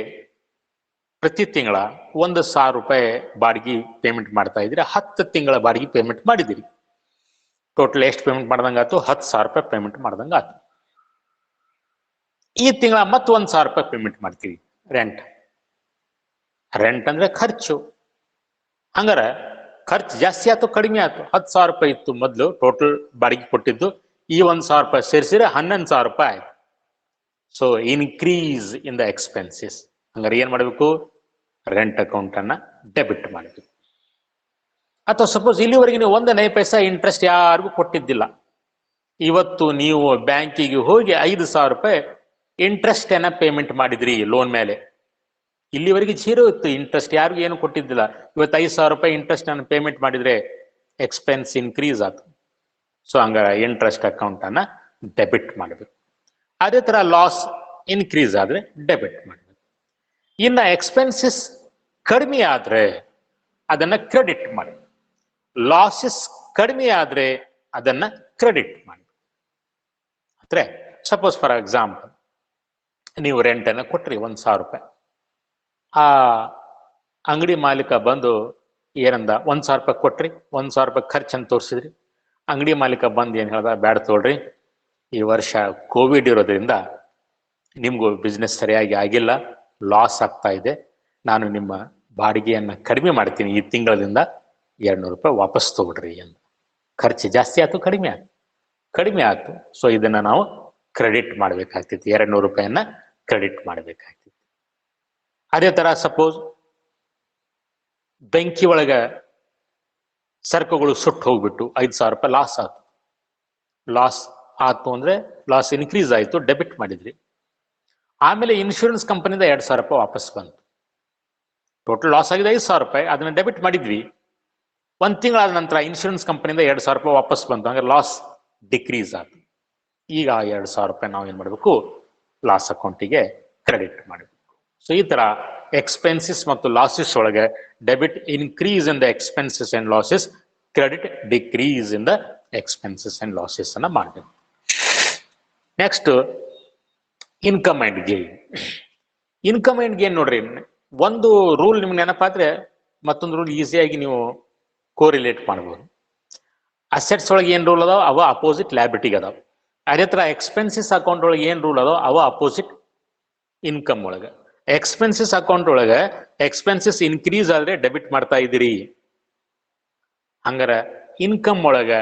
[SPEAKER 1] ಪ್ರತಿ ತಿಂಗಳ 1,000 ರೂಪಾಯಿ ಬಾಡಿಗೆ ಪೇಮೆಂಟ್ ಮಾಡ್ತಾ ಇದ್ದೀರಿ, 10 ತಿಂಗಳ ಬಾಡಿಗೆ ಪೇಮೆಂಟ್ ಮಾಡಿದಿರಿ. ಟೋಟಲ್ ಎಷ್ಟು ಪೇಮೆಂಟ್ ಮಾಡ್ದಂಗಾಯ್ತು? 10,000 ರೂಪಾಯಿ ಪೇಮೆಂಟ್ ಮಾಡ್ದಂಗಾಯ್ತು. ಈ ತಿಂಗಳ ಮತ್ತೆ 1,000 ರೂಪಾಯಿ ಪೇಮೆಂಟ್ ಮಾಡ್ತೀವಿ ರೆಂಟ್. ರೆಂಟ್ ಅಂದ್ರೆ ಖರ್ಚು. ಹಂಗಾರ ಖರ್ಚು ಜಾಸ್ತಿ ಆಯ್ತು ಕಡಿಮೆ ಆಯ್ತು? 10,000 ರೂಪಾಯಿ ಇತ್ತು ಮೊದಲು ಟೋಟಲ್ ಬಾಡಿಗೆ ಕೊಟ್ಟಿದ್ದು, ಈ 1,000 ರೂಪಾಯಿ ಸೇರಿಸಿದ್ರೆ 11,000 ರೂಪಾಯಿ ಆಯ್ತು. So increase in the expenses. ಹಂಗಾರೆ ಏನ್ ಮಾಡಬೇಕು? ರೆಂಟ್ ಅಕೌಂಟ್ ಅನ್ನ ಡೆಬಿಟ್ ಮಾಡಬೇಕು. ಅಥವಾ ಸಪೋಸ್ ಇಲ್ಲಿವರೆಗೆ ನೀವು 1 ನಯ ಪೈಸಾ ಇಂಟ್ರೆಸ್ಟ್ ಯಾರಿಗೂ ಕೊಟ್ಟಿದ್ದಿಲ್ಲ, ಇವತ್ತು ನೀವು ಬ್ಯಾಂಕಿಗೆ ಹೋಗಿ 5,000 ರೂಪಾಯಿ ಇಂಟ್ರೆಸ್ಟ್ ಅನ್ನ ಪೇಮೆಂಟ್ ಮಾಡಿದ್ರಿ ಲೋನ್ ಮೇಲೆ. ಇಲ್ಲಿವರೆಗೆ 0 ಇತ್ತು, ಇಂಟ್ರೆಸ್ಟ್ ಯಾರಿಗೂ ಏನು ಕೊಟ್ಟಿದ್ದಿಲ್ಲ. ಇವತ್ತು 5,000 ರೂಪಾಯಿ ಇಂಟ್ರೆಸ್ಟ್ ಅನ್ನು ಪೇಮೆಂಟ್ ಮಾಡಿದ್ರೆ ಎಕ್ಸ್ಪೆನ್ಸ್ ಇನ್ಕ್ರೀಸ್ ಆಯ್ತು. ಸೊ ಹಂಗಾರ ಇಂಟ್ರೆಸ್ಟ್ ಅಕೌಂಟ್ ಅನ್ನ ಡೆಬಿಟ್ ಮಾಡಬೇಕು. ಅದೇ ತರ ಲಾಸ್ ಇನ್ಕ್ರೀಸ್ ಆದ್ರೆ ಡೆಬಿಟ್ ಮಾಡಬೇಕು. ಇನ್ನ ಎಕ್ಸ್ಪೆನ್ಸಸ್ ಕಡಿಮೆ ಆದ್ರೆ ಅದನ್ನ ಕ್ರೆಡಿಟ್ ಮಾಡಿ. ಲಾಸಸ್ ಕಡಿಮೆ ಆದ್ರೆ ಅದನ್ನ ಕ್ರೆಡಿಟ್ ಮಾಡಿ. ಅಂದ್ರೆ ಸಪೋಸ್ ಫಾರ್ ಎಕ್ಸಾಂಪಲ್, ನೀವು ರೆಂಟ್ ಅನ್ನ ಕೊಟ್ರಿ 1,000 ರೂಪಾಯಿ. ಆ ಅಂಗಡಿ ಮಾಲೀಕ ಬಂದು ಏನಂದ? 1,000 ರೂಪಾಯಿ ಕೊಟ್ರಿ, 1,000 ರೂಪಾಯಿ ಖರ್ಚನ್ನು ತೋರಿಸಿದ್ರಿ. ಅಂಗಡಿ ಮಾಲೀಕ ಬಂದು ಏನ್ ಹೇಳ್ದ? ಬ್ಯಾಡ ತೋಳ್ರಿ, ಈ ವರ್ಷ ಕೋವಿಡ್ ಇರೋದ್ರಿಂದ ನಿಮ್ಗೂ ಬಿಸ್ನೆಸ್ ಸರಿಯಾಗಿ ಆಗಿಲ್ಲ, ಲಾಸ್ ಆಗ್ತಾ ಇದೆ, ನಾನು ನಿಮ್ಮ ಬಾಡಿಗೆಯನ್ನ ಕಡಿಮೆ ಮಾಡ್ತೀನಿ, ಈ ತಿಂಗಳಿಂದ 200 ರೂಪಾಯಿ ವಾಪಸ್ ತಗೊಳ್ರಿ ಅಂತ. ಖರ್ಚು ಜಾಸ್ತಿ ಆಯ್ತು ಕಡಿಮೆ ಆಯ್ತು? ಕಡಿಮೆ ಆಯ್ತು. ಸೊ ಇದನ್ನ ನಾವು ಕ್ರೆಡಿಟ್ ಮಾಡ್ಬೇಕಾಗ್ತಿತ್ತು, 200 ರೂಪಾಯಿಯನ್ನ ಕ್ರೆಡಿಟ್ ಮಾಡ್ಬೇಕಾಗ್ತಿತ್ತು. ಅದೇ ತರ ಸಪೋಸ್ ಬೆಂಕಿ ಒಳಗ ಸರಕುಗಳು ಸುಟ್ಟು ಹೋಗ್ಬಿಟ್ಟು 5,000 ರೂಪಾಯಿ ಲಾಸ್ ಆಯ್ತು. ಲಾಸ್ ಆಯ್ತು ಅಂದ್ರೆ ಲಾಸ್ ಇನ್ಕ್ರೀಸ್ ಆಯ್ತು, ಡೆಬಿಟ್ ಮಾಡಿದ್ರಿ. ಆಮೇಲೆ ಇನ್ಶೂರೆನ್ಸ್ ಕಂಪನಿಯಿಂದ 2,000 ರೂಪಾಯಿ ವಾಪಸ್ ಬಂತು. ಟೋಟಲ್ ಲಾಸ್ ಆಗಿದೆ 5,000 ರೂಪಾಯಿ, ಅದನ್ನ ಡೆಬಿಟ್ ಮಾಡಿದ್ವಿ. 1 ತಿಂಗಳಾದ ನಂತರ ಇನ್ಶೂರೆನ್ಸ್ ಕಂಪನಿಯಿಂದ 2,000 ರೂಪಾಯಿ ವಾಪಸ್ ಬಂತು, ಹಂಗೆ ಲಾಸ್ ಡಿಕ್ರೀಸ್ ಆಯ್ತು. ಈಗ 2,000 ರೂಪಾಯಿ ನಾವು ಏನ್ ಮಾಡಬೇಕು? ಲಾಸ್ ಅಕೌಂಟಿಗೆ ಕ್ರೆಡಿಟ್ ಮಾಡಬೇಕು. ಸೊ ಈ ತರ ಎಕ್ಸ್ಪೆನ್ಸಸ್ ಮತ್ತು ಲಾಸಸ್ ಒಳಗೆ debit increase in the expenses and losses, credit decrease in the expenses and losses ಅನ್ನ ಮಾಡಬೇಕು. Next income and gain. Income and gain ನೋಡ್ರಿ, ಒಂದು ರೂಲ್ ನಿಮ್ಗೆ ನೆನಪಾದ್ರೆ ಮತ್ತೊಂದು ರೂಲ್ ಈಸಿಯಾಗಿ ನೀವು ಕೋರಿಲೇಟ್ ಮಾಡ್ಬೋದು. ಅಸೆಟ್ಸ್ ಒಳಗೆ ಏನ್ ರೂಲ್ ಅದಾವ? ಅವ ಅಪೋಸಿಟ್ ಲಯಬಿಲಿಟಿಗೆ ಅದಾವ. ಅದೇ ತರ ಎಕ್ಸ್ಪೆನ್ಸಸ್ ಅಕೌಂಟ್ ಒಳಗೆ ಏನ್ ರೂಲ್ ಅದಾವ? ಅವ ಅಪೋಸಿಟ್ ಇನ್ಕಮ್ ಒಳಗೆ. ಎಕ್ಸ್ಪೆನ್ಸಸ್ ಅಕೌಂಟ್ ಒಳಗೆ ಎಕ್ಸ್ಪೆನ್ಸಸ್ ಇನ್ಕ್ರೀಸ್ ಆದ್ರೆ ಡೆಬಿಟ್ ಮಾಡ್ತಾ ಇದ್ದೀರಿ. ಹಂಗಾರ ಇನ್ಕಮ್ ಒಳಗ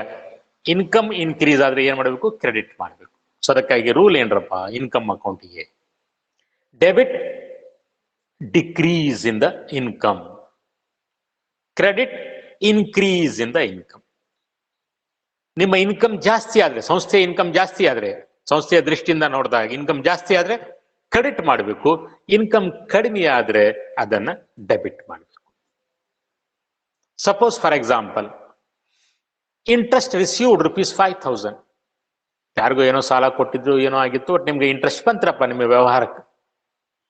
[SPEAKER 1] ಇನ್ಕಮ್ ಇನ್ಕ್ರೀಸ್ ಆದ್ರೆ ಏನ್ ಮಾಡಬೇಕು? ಕ್ರೆಡಿಟ್ ಮಾಡಬೇಕು. ಸೊ ಅದಕ್ಕಾಗಿ ರೂಲ್ ಏನ್ರಪ್ಪ? ಇನ್ಕಮ್ ಅಕೌಂಟಿಗೆ debit decrease in the income, credit increase in the income. ನಿಮ್ಮ ಇನ್ಕಮ್ ಜಾಸ್ತಿ ಆದ್ರೆ, ಸಂಸ್ಥೆಯ ಇನ್ಕಮ್ ಜಾಸ್ತಿ ಆದ್ರೆ, ಸಂಸ್ಥೆಯ ದೃಷ್ಟಿಯಿಂದ ನೋಡಿದಾಗ ಇನ್ಕಮ್ ಜಾಸ್ತಿ ಆದ್ರೆ ಕ್ರೆಡಿಟ್ ಮಾಡಬೇಕು, ಇನ್ಕಮ್ ಕಡಿಮೆ ಆದ್ರೆ ಅದನ್ನ ಡೆಬಿಟ್ ಮಾಡಬೇಕು. Suppose for example, interest received ₹5,000. ಯಾರಿಗೂ ಏನೋ ಸಾಲ ಕೊಟ್ಟಿದ್ರು, ಏನೋ ಆಗಿತ್ತು, ಬಟ್ ನಿಮ್ಗೆ ಇಂಟ್ರೆಸ್ಟ್ ಬಂತ್ರಪ್ಪ ನಿಮ್ಮ ವ್ಯವಹಾರಕ್ಕೆ,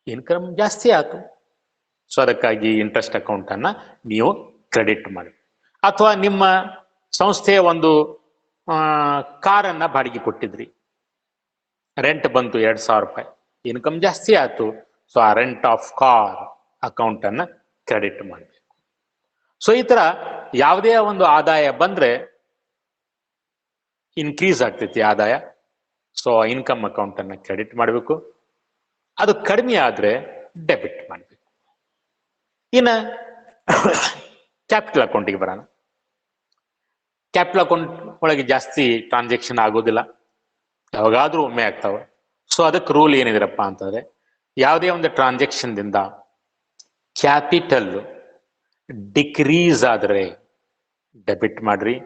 [SPEAKER 1] ಇನ್ಕಮ್ ಜಾಸ್ತಿ ಆಯ್ತು. ಸೊ ಅದಕ್ಕಾಗಿ ಇಂಟ್ರೆಸ್ಟ್ ಅಕೌಂಟ್ ಅನ್ನ ನೀವು ಕ್ರೆಡಿಟ್ ಮಾಡಿ. ಅಥವಾ ನಿಮ್ಮ ಸಂಸ್ಥೆಯ ಒಂದು ಕಾರನ್ನ ಬಾಡಿಗೆ ಕೊಟ್ಟಿದ್ರಿ, ರೆಂಟ್ ಬಂತು 2,000 ರೂಪಾಯಿ, ಇನ್ಕಮ್ ಜಾಸ್ತಿ ಆಯ್ತು. ಸೊ ಆ ರೆಂಟ್ ಆಫ್ ಕಾರ್ ಅಕೌಂಟ್ ಅನ್ನ ಕ್ರೆಡಿಟ್ ಮಾಡಬೇಕು. ಸೊ ಈ ತರ ಯಾವುದೇ ಒಂದು ಆದಾಯ ಬಂದ್ರೆ ಇನ್ಕ್ರೀಸ್ ಆಗ್ತೈತಿ ಆದಾಯ. ಸೊ ಇನ್ಕಮ್ ಅಕೌಂಟ್ ಅನ್ನ ಕ್ರೆಡಿಟ್ ಮಾಡಬೇಕು. ಅದು ಕಡಿಮೆ ಆದ್ರೆ ಡೆಬಿಟ್ ಮಾಡಬೇಕು. ಇನ್ನ ಕ್ಯಾಪಿಟಲ್ ಅಕೌಂಟಿಗೆ ಬರೋಣ. ಕ್ಯಾಪಿಟಲ್ ಅಕೌಂಟ್ ಒಳಗೆ ಜಾಸ್ತಿ ಟ್ರಾನ್ಸಾಕ್ಷನ್ ಆಗೋದಿಲ್ಲ, ಯಾವಾಗಾದ್ರೂ ಒಮ್ಮೆ ಆಗ್ತಾವೆ. ಸೊ ಅದಕ್ಕೆ ರೂಲ್ ಏನಿದ್ರಪ್ಪ ಅಂತಂದ್ರೆ, ಯಾವುದೇ ಒಂದು ಟ್ರಾನ್ಸಾಕ್ಷನ್ ದಿಂದ ಕ್ಯಾಪಿಟಲ್ ಡಿಕ್ರೀಸ್ ಆದ್ರೆ ಡೆಬಿಟ್ ಮಾಡ್ರಿ,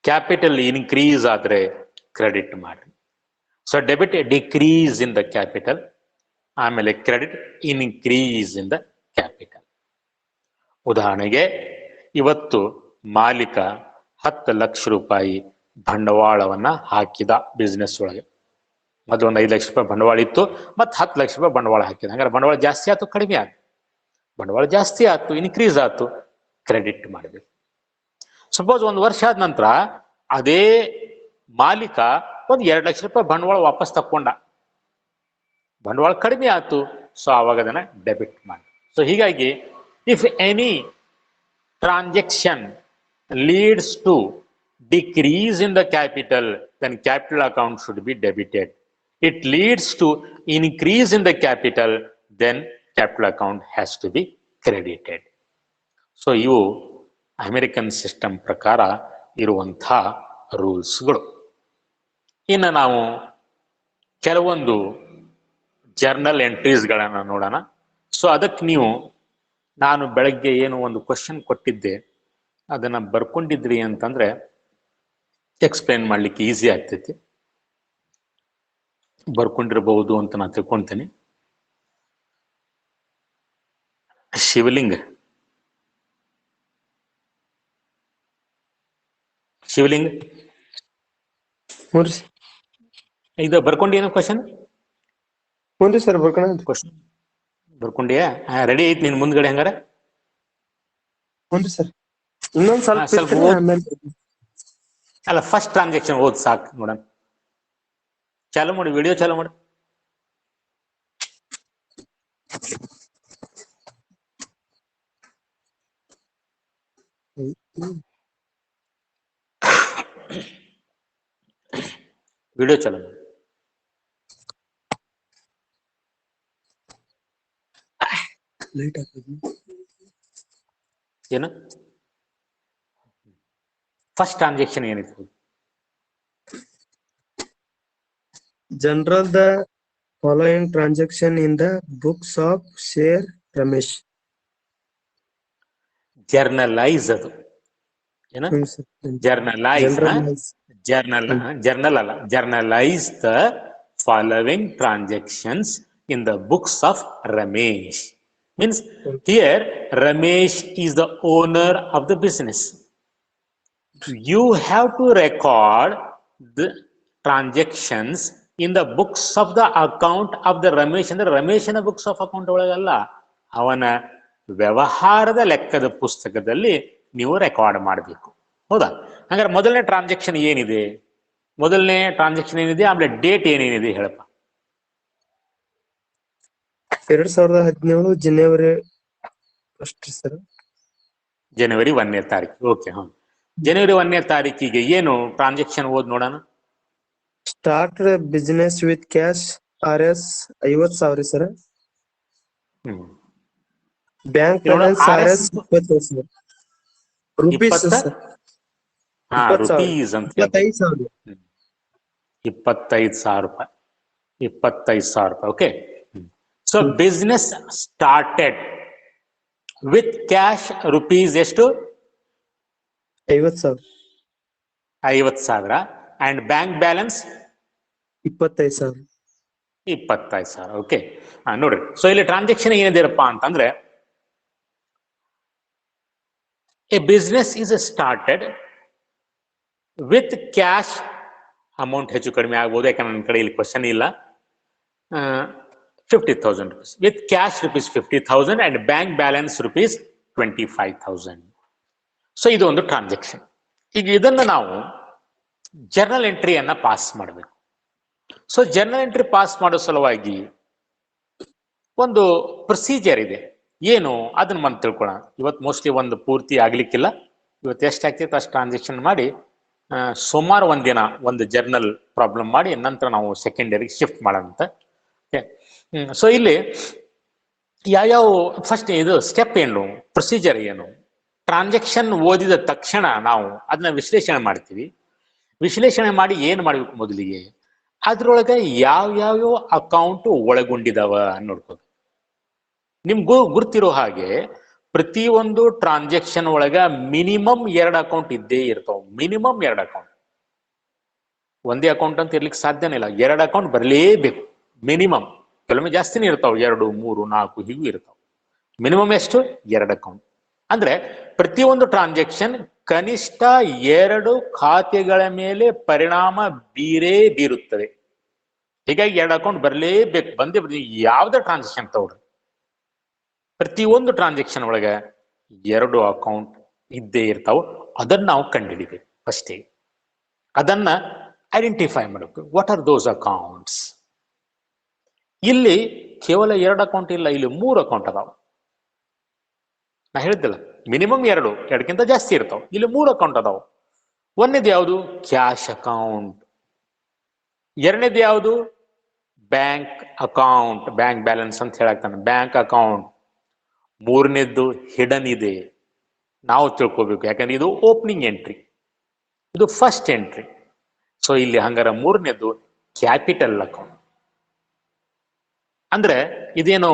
[SPEAKER 1] ಕ್ಯಾಪಿಟಲ್ ಇನ್ಕ್ರೀಸ್ ಆದ್ರೆ ಕ್ರೆಡಿಟ್ ಮಾಡ್ರಿ. So debit decrease in the capital, ಆಮೇಲೆ credit increase in the capital. ಉದಾಹರಣೆಗೆ ಇವತ್ತು ಮಾಲೀಕ 10 ಲಕ್ಷ ರೂಪಾಯಿ ಬಂಡವಾಳವನ್ನ ಹಾಕಿದ ಬಿಸ್ನೆಸ್ ಒಳಗೆ. ಮೊದಲು ಒಂದು 5 ಲಕ್ಷ ರೂಪಾಯಿ ಬಂಡವಾಳ ಇತ್ತು, ಮತ್ತೆ 10 ಲಕ್ಷ ರೂಪಾಯಿ ಬಂಡವಾಳ ಹಾಕಿದ. ಹಂಗಾರೆ ಬಂಡವಾಳ ಜಾಸ್ತಿ ಆಯ್ತು ಕಡಿಮೆ ಆಯ್ತು? ಬಂಡವಾಳ ಜಾಸ್ತಿ ಆಯ್ತು, ಇನ್ಕ್ರೀಸ್ ಆಯ್ತು, ಕ್ರೆಡಿಟ್ ಮಾಡಬೇಕು. ಸಪೋಸ್ ಒಂದು ವರ್ಷ ಆದ ನಂತರ ಅದೇ ಮಾಲೀಕ ಒಂದು 2 ಲಕ್ಷ ರೂಪಾಯಿ ಬಂಡವಾಳ ವಾಪಸ್ ತಕೊಂಡ, ಬಂಡವಾಳ ಕಡಿಮೆ ಆಯ್ತು, ಸೊ ಆವಾಗ ಅದನ್ನ ಡೆಬಿಟ್ ಮಾಡಿ. ಸೊ ಹೀಗಾಗಿ if any transaction leads to decrease in the capital, then capital account should be debited. It leads to increase in the capital, then capital account has to be credited. So ಇವು American system ಪ್ರಕಾರ ಇರುವಂಥ ರೂಲ್ಸ್ಗಳು. ಇನ್ನು ನಾವು ಕೆಲವೊಂದು journal ಎಂಟ್ರೀಸ್ಗಳನ್ನು ನೋಡೋಣ. So ಅದಕ್ಕೆ ನೀವು ನಾನು ಬೆಳಗ್ಗೆ ಏನು ಒಂದು ಕ್ವಶನ್ ಕೊಟ್ಟಿದ್ದೆ ಅದನ್ನ ಬರ್ಕೊಂಡಿದ್ರಿ ಅಂತಂದ್ರೆ ಎಕ್ಸ್ಪ್ಲೇನ್ ಮಾಡ್ಲಿಕ್ಕೆ ಈಸಿ ಆಗ್ತೈತಿ. ಬರ್ಕೊಂಡಿರಬಹುದು ಅಂತ ನಾನು ತಿಳ್ಕೊಂತೀನಿ. ಶಿವಲಿಂಗ ಇದು ಬರ್ಕೊಂಡೇನು ಕ್ವಶನ್?
[SPEAKER 2] ಸರ್ ಬರ್ಕೊಂಡ
[SPEAKER 1] ಕ್ವಶನ್ ಬರ್ಕೊಂಡಿಯಾ? ರೆಡಿ ಐತಿ ನಿನ್ ಮುಂದ್ಗಡೆ? ಹಂಗಾರೆ
[SPEAKER 2] ಸರ್ ಇನ್ನೊಂದ್ ಸ್ವಲ್ಪ
[SPEAKER 1] ಅಲ್ಲ, ಫಸ್ಟ್ ಟ್ರಾನ್ಸಾಕ್ಷನ್ ಓದ್ ಸಾಕು ನೋಡೋಣ. ಚಾಲು ಮಾಡಿ, ವಿಡಿಯೋ ಚಾಲು ಮಾಡಿ. ವಿಡಿಯೋ ಚಾಲು ಮಾಡಿ. ಏನು ಫಸ್ಟ್ ಟ್ರಾನ್ಸಾಕ್ಷನ್ ಏನಿತ್ತು?
[SPEAKER 2] General the following transaction in the books of share Ramesh.
[SPEAKER 1] Journalise. ಅದು ಏನು? ಜರ್ನಲೈಸ್ ಜರ್ನಲ್ ಅಲ್ಲ, journalise the following transactions in the books of Ramesh. Means here Ramesh is the owner of the business. You have to record the transactions in the books of the account of the Ramesh. ಅಂದ್ರೆ ರಮೇಶನ books of account ಒಳಗಲ್ಲ, ಅವನ ವ್ಯವಹಾರದ ಲೆಕ್ಕದ ಪುಸ್ತಕದಲ್ಲಿ ನೀವು record ಮಾಡಬೇಕು. ಹೌದಾ? ಹಾಗಾದ್ರೆ ಮೊದಲನೇ ಟ್ರಾನ್ಸಾಕ್ಷನ್ ಏನಿದೆ? ಆಮೇಲೆ ಡೇಟ್ ಏನೇನಿದೆ ಹೇಳಪ್ಪ.
[SPEAKER 2] 2017 ಜನವರಿ ಸರ್.
[SPEAKER 1] ಜನವರಿ 1ನೇ ತಾರೀಕು. ಓಕೆ, ಹ, ಜನವರಿ 1ನೇ ತಾರೀಕಿಗೆ ಏನು ಟ್ರಾನ್ಸಾಕ್ಷನ್ ಓದ್ ನೋಡೋಣ.
[SPEAKER 2] Start business with cash RS 50,000 sir. Bank balance RS 20,000 rupees sir.
[SPEAKER 1] Rupees ಅಂತ
[SPEAKER 2] 25,000.
[SPEAKER 1] 25,000 ರೂಪಾಯಿ. 25,000 ರೂಪಾಯಿ. Okay. So business started with cash rupees ಎಷ್ಟು?
[SPEAKER 2] 50,000.
[SPEAKER 1] 50,000. And bank balance
[SPEAKER 2] 25,000.
[SPEAKER 1] 25,000. ಓಕೆ, ನೋಡ್ರಿ. ಸೊ ಇಲ್ಲಿ ಟ್ರಾನ್ಸಾಕ್ಷನ್ ಏನಿದೆಯಪ್ಪ ಅಂತಂದ್ರೆ, A business is started with cash. Amount ಹೆಚ್ಚು ಕಡಿಮೆ ಆಗ್ಬೋದು, ಯಾಕಂದ್ರೆ ನನ್ನ ಕಡೆ ಇಲ್ಲಿ ಕ್ವಶನ್ ಇಲ್ಲ. 50,000 rupees with cash rupees 50,000 and bank balance rupees 25,000. So ಇದು ಒಂದು ಟ್ರಾನ್ಸಾಕ್ಷನ್. ಈಗ ಇದನ್ನ ನಾವು ಜರ್ನಲ್ ಎಂಟ್ರಿಯನ್ನ ಪಾಸ್ ಮಾಡಬೇಕು. ಸೊ ಜರ್ನಲ್ ಎಂಟ್ರಿ ಪಾಸ್ ಮಾಡೋ ಸಲುವಾಗಿ ಒಂದು ಪ್ರೊಸೀಜರ್ ಇದೆ. ಏನು ಅದನ್ನ మనం ತಿಳ್ಕೊಳ್ಳೋಣ. ಇವತ್ತು ಮೋಸ್ಟ್ಲಿ ಒಂದು ಪೂರ್ತಿ ಆಗ್ಲಿಕ್ಕಿಲ್ಲ. ಇವತ್ತು ಎಷ್ಟು ಆಗ್ತೈತೆ ಅಷ್ಟು ಟ್ರಾನ್ಸಾಕ್ಷನ್ ಮಾಡಿ ಸೋಮವಾರ ಒಂದಿನ ಒಂದು ಜರ್ನಲ್ ಪ್ರಾಬ್ಲಮ್ ಮಾಡಿ ನಂತರ ನಾವು ಸೆಕೆಂಡ್ ಇಯರ್ಗೆ ಶಿಫ್ಟ್ ಮಾಡೋಣ. ಸೊ ಇಲ್ಲಿ ಯಾವ್ಯಾವ ಫಸ್ಟ್ ಇದು ಸ್ಟೆಪ್ ಏನು, ಪ್ರೊಸೀಜರ್ ಏನು? ಟ್ರಾನ್ಸಾಕ್ಷನ್ ಓದಿದ ತಕ್ಷಣ ನಾವು ಅದನ್ನ ವಿಶ್ಲೇಷಣೆ ಮಾಡ್ತೀವಿ. ವಿಶ್ಲೇಷಣೆ ಮಾಡಿ ಏನ್ ಮಾಡ್ಬೇಕು? ಮೊದಲಿಗೆ ಅದ್ರೊಳಗೆ ಯಾವ್ಯಾವ ಅಕೌಂಟ್ ಒಳಗೊಂಡಿದಾವ ನೋಡ್ಕೋಬೇಕು. ನಿಮ್ಗೂ ಗುರ್ತಿರೋ ಹಾಗೆ ಪ್ರತಿಯೊಂದು ಟ್ರಾನ್ಸಾಕ್ಷನ್ ಒಳಗ ಮಿನಿಮಮ್ 2 ಅಕೌಂಟ್ ಇದ್ದೇ ಇರ್ತಾವ. Minimum 2 account. ಒಂದೇ ಅಕೌಂಟ್ ಅಂತ ಇರ್ಲಿಕ್ಕೆ ಸಾಧ್ಯನೇ ಇಲ್ಲ, 2 ಅಕೌಂಟ್ ಬರಲೇಬೇಕು ಮಿನಿಮಮ್. ಕೆಲವೊಮ್ಮೆ ಜಾಸ್ತಿನೇ ಇರ್ತಾವೆ, 2, 3, 4 ಹೀಗೂ ಇರ್ತಾವೆ. ಮಿನಿಮಮ್ ಎಷ್ಟು? 2 ಅಕೌಂಟ್. ಅಂದ್ರೆ ಪ್ರತಿಯೊಂದು ಟ್ರಾನ್ಸಾಕ್ಷನ್ ಕನಿಷ್ಠ 2 ಖಾತೆಗಳ ಮೇಲೆ ಪರಿಣಾಮ ಬೀರುತ್ತದೆ. ಹೀಗಾಗಿ 2 ಅಕೌಂಟ್ ಬರಲೇಬೇಕು, ಬಂದೇ ಯಾವ್ದೇ ಟ್ರಾನ್ಸಾಕ್ಷನ್ ತಗೊಳ್ರಿ, ಪ್ರತಿಯೊಂದು ಟ್ರಾನ್ಸಾಕ್ಷನ್ ಒಳಗ 2 ಅಕೌಂಟ್ ಇದ್ದೇ ಇರ್ತಾವ. ಅದನ್ನ ನಾವು ಕಂಡುಹಿಡಿಬೇಕು. ಫಸ್ಟೇ ಅದನ್ನ ಐಡೆಂಟಿಫೈ ಮಾಡಬೇಕು. What are those accounts? ಇಲ್ಲಿ ಕೇವಲ 2 ಅಕೌಂಟ್ ಇಲ್ಲ, ಇಲ್ಲಿ 3 ಅಕೌಂಟ್ ಅದಾವ. ನಾ ಹೇಳಿದ್ದಿಲ್ಲ, ಮಿನಿಮಮ್ 2, 2ಕ್ಕಿಂತ ಜಾಸ್ತಿ ಇರ್ತಾವ. ಇಲ್ಲಿ 3 ಅಕೌಂಟ್ ಅದಾವ. ಒಂದೇದು ಯಾವುದು? Cash account. ಎರಡನೇದು ಯಾವುದು? ಬ್ಯಾಂಕ್ ಅಕೌಂಟ್, ಬ್ಯಾಂಕ್ ಬ್ಯಾಲೆನ್ಸ್ ಅಂತ ಹೇಳಾಕ್ತಾನೆ, ಬ್ಯಾಂಕ್ ಅಕೌಂಟ್. ಮೂರನೇದ್ದು ಹಿಡನ್ ಇದೆ, ನಾವು ತಿಳ್ಕೋಬೇಕು, ಯಾಕಂದ್ರೆ ಇದು ಓಪನಿಂಗ್ ಎಂಟ್ರಿ, ಇದು ಫಸ್ಟ್ ಎಂಟ್ರಿ. ಸೊ ಇಲ್ಲಿ ಹಂಗಾರ ಮೂರನೇದು ಕ್ಯಾಪಿಟಲ್ ಅಕೌಂಟ್. ಅಂದ್ರೆ ಇದೇನು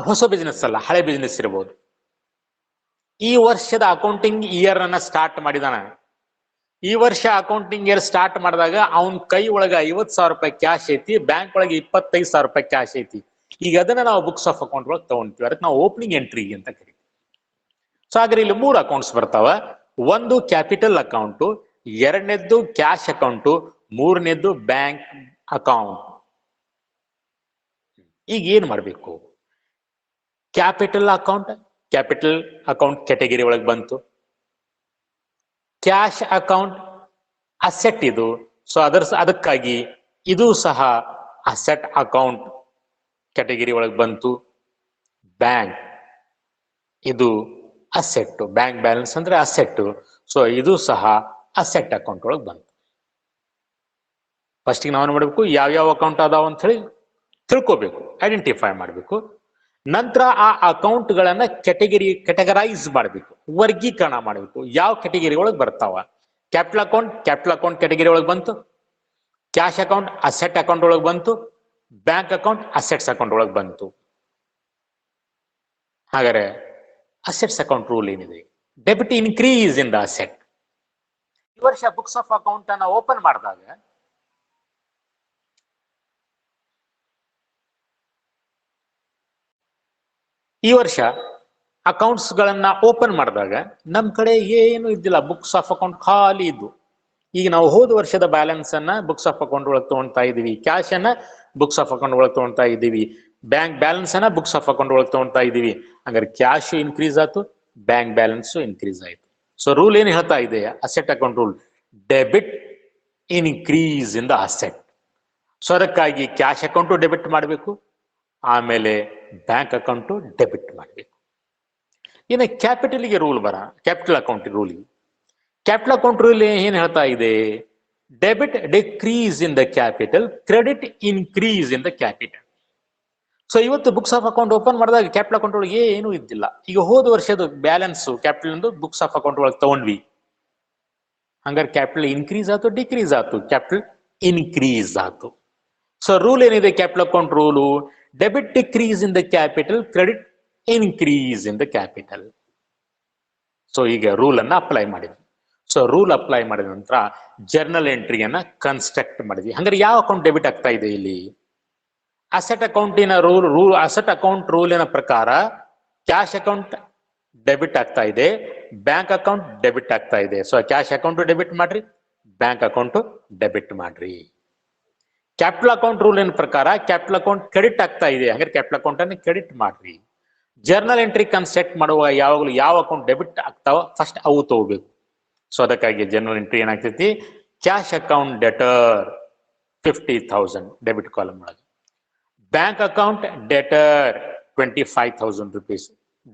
[SPEAKER 1] ಹೊಸ ಬಿಸ್ನೆಸ್ ಅಲ್ಲ, ಹಳೆ ಬಿಸ್ನೆಸ್ ಇರಬಹುದು. ಈ ವರ್ಷದ ಅಕೌಂಟಿಂಗ್ ಇಯರ್ ಅನ್ನ ಸ್ಟಾರ್ಟ್ ಮಾಡಿದಾನ. ಈ ವರ್ಷ ಅಕೌಂಟಿಂಗ್ ಇಯರ್ ಸ್ಟಾರ್ಟ್ ಮಾಡಿದಾಗ ಅವನ್ ಕೈ ಒಳಗ 50,000 ರೂಪಾಯಿ ಕ್ಯಾಶ್ ಐತಿ, ಬ್ಯಾಂಕ್ ಒಳಗೆ 25,000 ರೂಪಾಯಿ ಕ್ಯಾಶ್ ಐತಿ. ಈಗ ಅದನ್ನ ನಾವು ಬುಕ್ಸ್ ಆಫ್ ಅಕೌಂಟ್ ಒಳಗೆ ತಗೊಂತೀವಿ, ಅದಕ್ಕೆ ನಾವು ಓಪನಿಂಗ್ ಎಂಟ್ರಿ ಅಂತ ಕರಿತೀವಿ. ಸೊ ಹಾಗಾದ್ರೆ ಇಲ್ಲಿ 3 ಅಕೌಂಟ್ಸ್ ಬರ್ತಾವ. ಒಂದು ಕ್ಯಾಪಿಟಲ್ ಅಕೌಂಟು, ಎರಡನೇದ್ದು ಕ್ಯಾಶ್ ಅಕೌಂಟು, ಮೂರನೇದ್ದು ಬ್ಯಾಂಕ್ ಅಕೌಂಟ್. ಈಗ ಏನ್ ಮಾಡ್ಬೇಕು? ಕ್ಯಾಪಿಟಲ್ ಅಕೌಂಟ್ ಕ್ಯಾಟಗರಿ ಒಳಗೆ ಬಂತು. ಕ್ಯಾಶ್ ಅಕೌಂಟ್ ಅಸೆಟ್ ಇದು, ಸೊ ಅದಕ್ಕಾಗಿ ಇದು ಸಹ ಅಸೆಟ್ ಅಕೌಂಟ್ ಕ್ಯಾಟಗರಿ ಒಳಗೆ ಬಂತು. ಬ್ಯಾಂಕ್ ಇದು ಅಸೆಟ್, ಬ್ಯಾಂಕ್ ಬ್ಯಾಲೆನ್ಸ್ ಅಂದ್ರೆ ಅಸೆಟ್, ಸೊ ಇದು ಸಹ ಅಸೆಟ್ ಅಕೌಂಟ್ ಒಳಗೆ ಬಂತು. ಫಸ್ಟಿಗೆ ನಾವು ಮಾಡಬೇಕು, ಯಾವ್ಯಾವ ಅಕೌಂಟ್ ಅದಾವ ಅಂತ ಹೇಳಿ ತಿಳ್ಕೋಬೇಕು, ಐಡೆಂಟಿಫೈ ಮಾಡಬೇಕು. ನಂತರ ಆ ಅಕೌಂಟ್ಗಳನ್ನ ಕ್ಯಾಟಗರೈಸ್ ಮಾಡಬೇಕು, ವರ್ಗೀಕರಣ ಮಾಡಬೇಕು. ಯಾವ ಕ್ಯಾಟಗರಿ ಒಳಗೆ ಬರ್ತಾವ? ಕ್ಯಾಪಿಟಲ್ ಅಕೌಂಟ್ ಕ್ಯಾಟಗರಿ ಒಳಗೆ ಬಂತು. ಕ್ಯಾಶ್ ಅಕೌಂಟ್ ಅಸೆಟ್ ಅಕೌಂಟ್ ಒಳಗೆ ಬಂತು. ಬ್ಯಾಂಕ್ ಅಕೌಂಟ್ ಅಸೆಟ್ಸ್ ಅಕೌಂಟ್ ಒಳಗೆ ಬಂತು. ಹಾಗಾದ್ರೆ ಅಸೆಟ್ಸ್ ಅಕೌಂಟ್ ರೂಲ್ ಏನಿದೆ? Debit increase in the asset. ಈ ವರ್ಷ ಬುಕ್ಸ್ ಆಫ್ ಅಕೌಂಟ್ ಅನ್ನ ಓಪನ್ ಮಾಡಿದಾಗ ಈ ವರ್ಷ ಅಕೌಂಟ್ಸ್ ಗಳನ್ನ ಓಪನ್ ಮಾಡಿದಾಗ ನಮ್ ಕಡೆ ಏನು ಇದ್ದಿಲ್ಲ, ಬುಕ್ಸ್ ಆಫ್ ಅಕೌಂಟ್ ಖಾಲಿ ಇದ್ದು. ಈಗ ನಾವು ಹೋದ ವರ್ಷದ ಬ್ಯಾಲೆನ್ಸ್ ಅನ್ನ ಬುಕ್ಸ್ ಆಫ್ ಅಕೌಂಟ್ ಒಳಗೆ ತಗೊಳ್ತಾ ಇದೀವಿ, ಕ್ಯಾಶ್ ಅನ್ನ ಬುಕ್ಸ್ ಆಫ್ ಅಕೌಂಟ್ ಒಳಗೆ ತಗೊಳ್ತಾ ಇದೀವಿ, ಬ್ಯಾಂಕ್ ಬ್ಯಾಲೆನ್ಸ್ ಅನ್ನ ಬುಕ್ಸ್ ಆಫ್ ಅಕೌಂಟ್ ಒಳಗೆ ತಗೊಳ್ತಾ ಇದೀವಿ. ಹಂಗಾರೆ ಕ್ಯಾಶ್ ಇನ್ಕ್ರೀಸ್ ಆಯ್ತು, ಬ್ಯಾಂಕ್ ಬ್ಯಾಲೆನ್ಸ್ ಇನ್ಕ್ರೀಸ್ ಆಯ್ತು. ಸೊ ರೂಲ್ ಏನ್ ಹೇಳ್ತಾ ಇದೆ? Asset account rule, debit increase in the asset. So ಅದಕ್ಕಾಗಿ ಕ್ಯಾಶ್ ಅಕೌಂಟು ಡೆಬಿಟ್ ಮಾಡಬೇಕು, ಆಮೇಲೆ ಬ್ಯಾಂಕ್ ಅಕೌಂಟು ಡೆಬಿಟ್ ಮಾಡಬೇಕು. ಇನ್ನು ಕ್ಯಾಪಿಟಲ್ಗೆ ರೂಲ್ ಕ್ಯಾಪಿಟಲ್ ಅಕೌಂಟ್ ರೂಲಿಗೆ, ಕ್ಯಾಪಿಟಲ್ ಅಕೌಂಟ್ ರೂಲ್ ಏನ್ ಹೇಳ್ತಾ ಇದೆ? Debit decrease in the capital, credit increase in the capital. So ಇವತ್ತು ಬುಕ್ಸ್ ಆಫ್ ಅಕೌಂಟ್ ಓಪನ್ ಮಾಡಿದಾಗ ಕ್ಯಾಪಿಟಲ್ ಅಕೌಂಟ್ ಒಳಗೆ ಏನೂ ಇದ್ದಿಲ್ಲ. ಈಗ ಹೋದ ವರ್ಷದ balance capital books of account ಒಳಗೆ ತಗೊಂಡ್ವಿ, ಹಂಗಾರೆ ಕ್ಯಾಪಿಟಲ್ ಇನ್ಕ್ರೀಸ್ ಆಯ್ತು, ಡಿಕ್ರೀಸ್ ಆಯ್ತು? ಕ್ಯಾಪಿಟಲ್ ಇನ್ಕ್ರೀಸ್ ಆಯ್ತು. ಸೊ ರೂಲ್ ಏನಿದೆ capital account rule? Debit decrease in the capital, credit increase in the capital. So ಈಗ ರೂಲ್ ಅನ್ನ ಅಪ್ಲೈ ಮಾಡಿದ್ವಿ. ಸೊ ರೂಲ್ ಅಪ್ಲೈ ಮಾಡಿದ ನಂತರ ಜರ್ನಲ್ ಎಂಟ್ರಿಯನ್ನ ಕನ್ಸ್ಟ್ರಕ್ಟ್ ಮಾಡಿದ್ವಿ. ಹಂಗಾರೆ ಯಾವ ಅಕೌಂಟ್ ಡೆಬಿಟ್ ಆಗ್ತಾ ಇದೆ ಇಲ್ಲಿ? ಅಸೆಟ್ ಅಕೌಂಟಿನ ಅಸೆಟ್ ಅಕೌಂಟ್ ರೂಲಿನ ಪ್ರಕಾರ ಕ್ಯಾಶ್ ಅಕೌಂಟ್ ಡೆಬಿಟ್ ಆಗ್ತಾ ಇದೆ, ಬ್ಯಾಂಕ್ ಅಕೌಂಟ್ ಡೆಬಿಟ್ ಆಗ್ತಾ ಇದೆ. ಸೊ ಕ್ಯಾಶ್ ಅಕೌಂಟ್ ಡೆಬಿಟ್ ಮಾಡ್ರಿ, ಬ್ಯಾಂಕ್ ಅಕೌಂಟ್ ಡೆಬಿಟ್ ಮಾಡ್ರಿ. ಕ್ಯಾಪಿಟಲ್ ಅಕೌಂಟ್ ರೂಲಿನ ಪ್ರಕಾರ ಕ್ಯಾಪಿಟಲ್ ಅಕೌಂಟ್ ಕ್ರೆಡಿಟ್ ಆಗ್ತಾ ಇದೆ, ಹಾಗಾದ್ರೆ ಕ್ಯಾಪಿಟಲ್ ಅಕೌಂಟ್ ಅನ್ನು ಕ್ರೆಡಿಟ್ ಮಾಡ್ರಿ. ಜರ್ನಲ್ ಎಂಟ್ರಿ ಕನ್ಸ್ಟ್ರಕ್ಟ್ ಮಾಡುವಾಗ ಯಾವಾಗಲೂ ಯಾವ ಅಕೌಂಟ್ ಡೆಬಿಟ್ ಆಗ್ತಾವ ಫಸ್ಟ್ ಅವು ತಗೋಬೇಕು. ಸೊ ಅದಕ್ಕಾಗಿ ಜರ್ನಲ್ ಎಂಟ್ರಿ ಏನಾಗ್ತೈತಿ? Cash account debtor 50,000 debit column ಒಳಗೆ, bank account debtor 25,000 rupees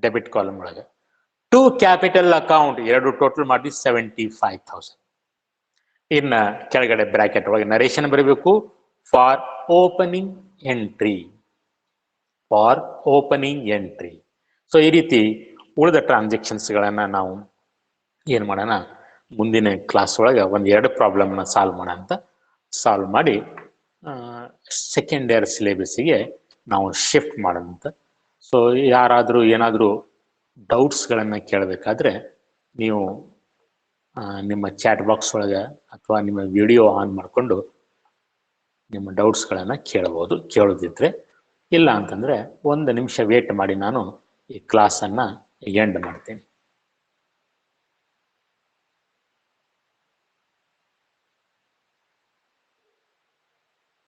[SPEAKER 1] debit column ಒಳಗೆ, ಟು ಕ್ಯಾಪಿಟಲ್ ಅಕೌಂಟ್ ಎರಡು ಟೋಟಲ್ ಮಾಡಿ 75,000. ಇನ್ನ ಕೆಳಗಡೆ ಬ್ರಾಕೆಟ್ ಒಳಗೆ ನರೇಶನ್ ಬರಬೇಕು, for opening entry, for opening entry. So ಈ ರೀತಿ ಉಳಿದ ಟ್ರಾನ್ಸಾಕ್ಷನ್ಸ್ ಗಳನ್ನ ನಾವು ಏನ್ ಮಾಡೋಣ, ಮುಂದಿನ ಕ್ಲಾಸ್ ಒಳಗೆ 1-2 ಪ್ರಾಬ್ಲಮ್ನ ಸಾಲ್ವ್ ಮಾಡೋಣ ಅಂತ ಸಾಲ್ವ್ ಮಾಡಿ ಸೆಕೆಂಡ್ ಇಯರ್ ಸಿಲೆಬಸ್ಸಿಗೆ ನಾವು ಶಿಫ್ಟ್ ಮಾಡೋಣ. ಸೊ ಯಾರಾದರೂ ಏನಾದರೂ ಡೌಟ್ಸ್ಗಳನ್ನು ಕೇಳಬೇಕಾದ್ರೆ ನೀವು ನಿಮ್ಮ ಚಾಟ್ ಬಾಕ್ಸ್ ಒಳಗೆ ಅಥವಾ ನಿಮ್ಮ ವಿಡಿಯೋ ಆನ್ ಮಾಡಿಕೊಂಡು ನಿಮ್ಮ ಡೌಟ್ಸ್ಗಳನ್ನು ಕೇಳಬಹುದು. ಕೇಳೋದಿದ್ರೆ, ಇಲ್ಲ ಅಂತಂದರೆ 1 ನಿಮಿಷ ವೇಟ್ ಮಾಡಿ ನಾನು ಈ ಕ್ಲಾಸನ್ನು ಎಂಡ್ ಮಾಡ್ತೀನಿ.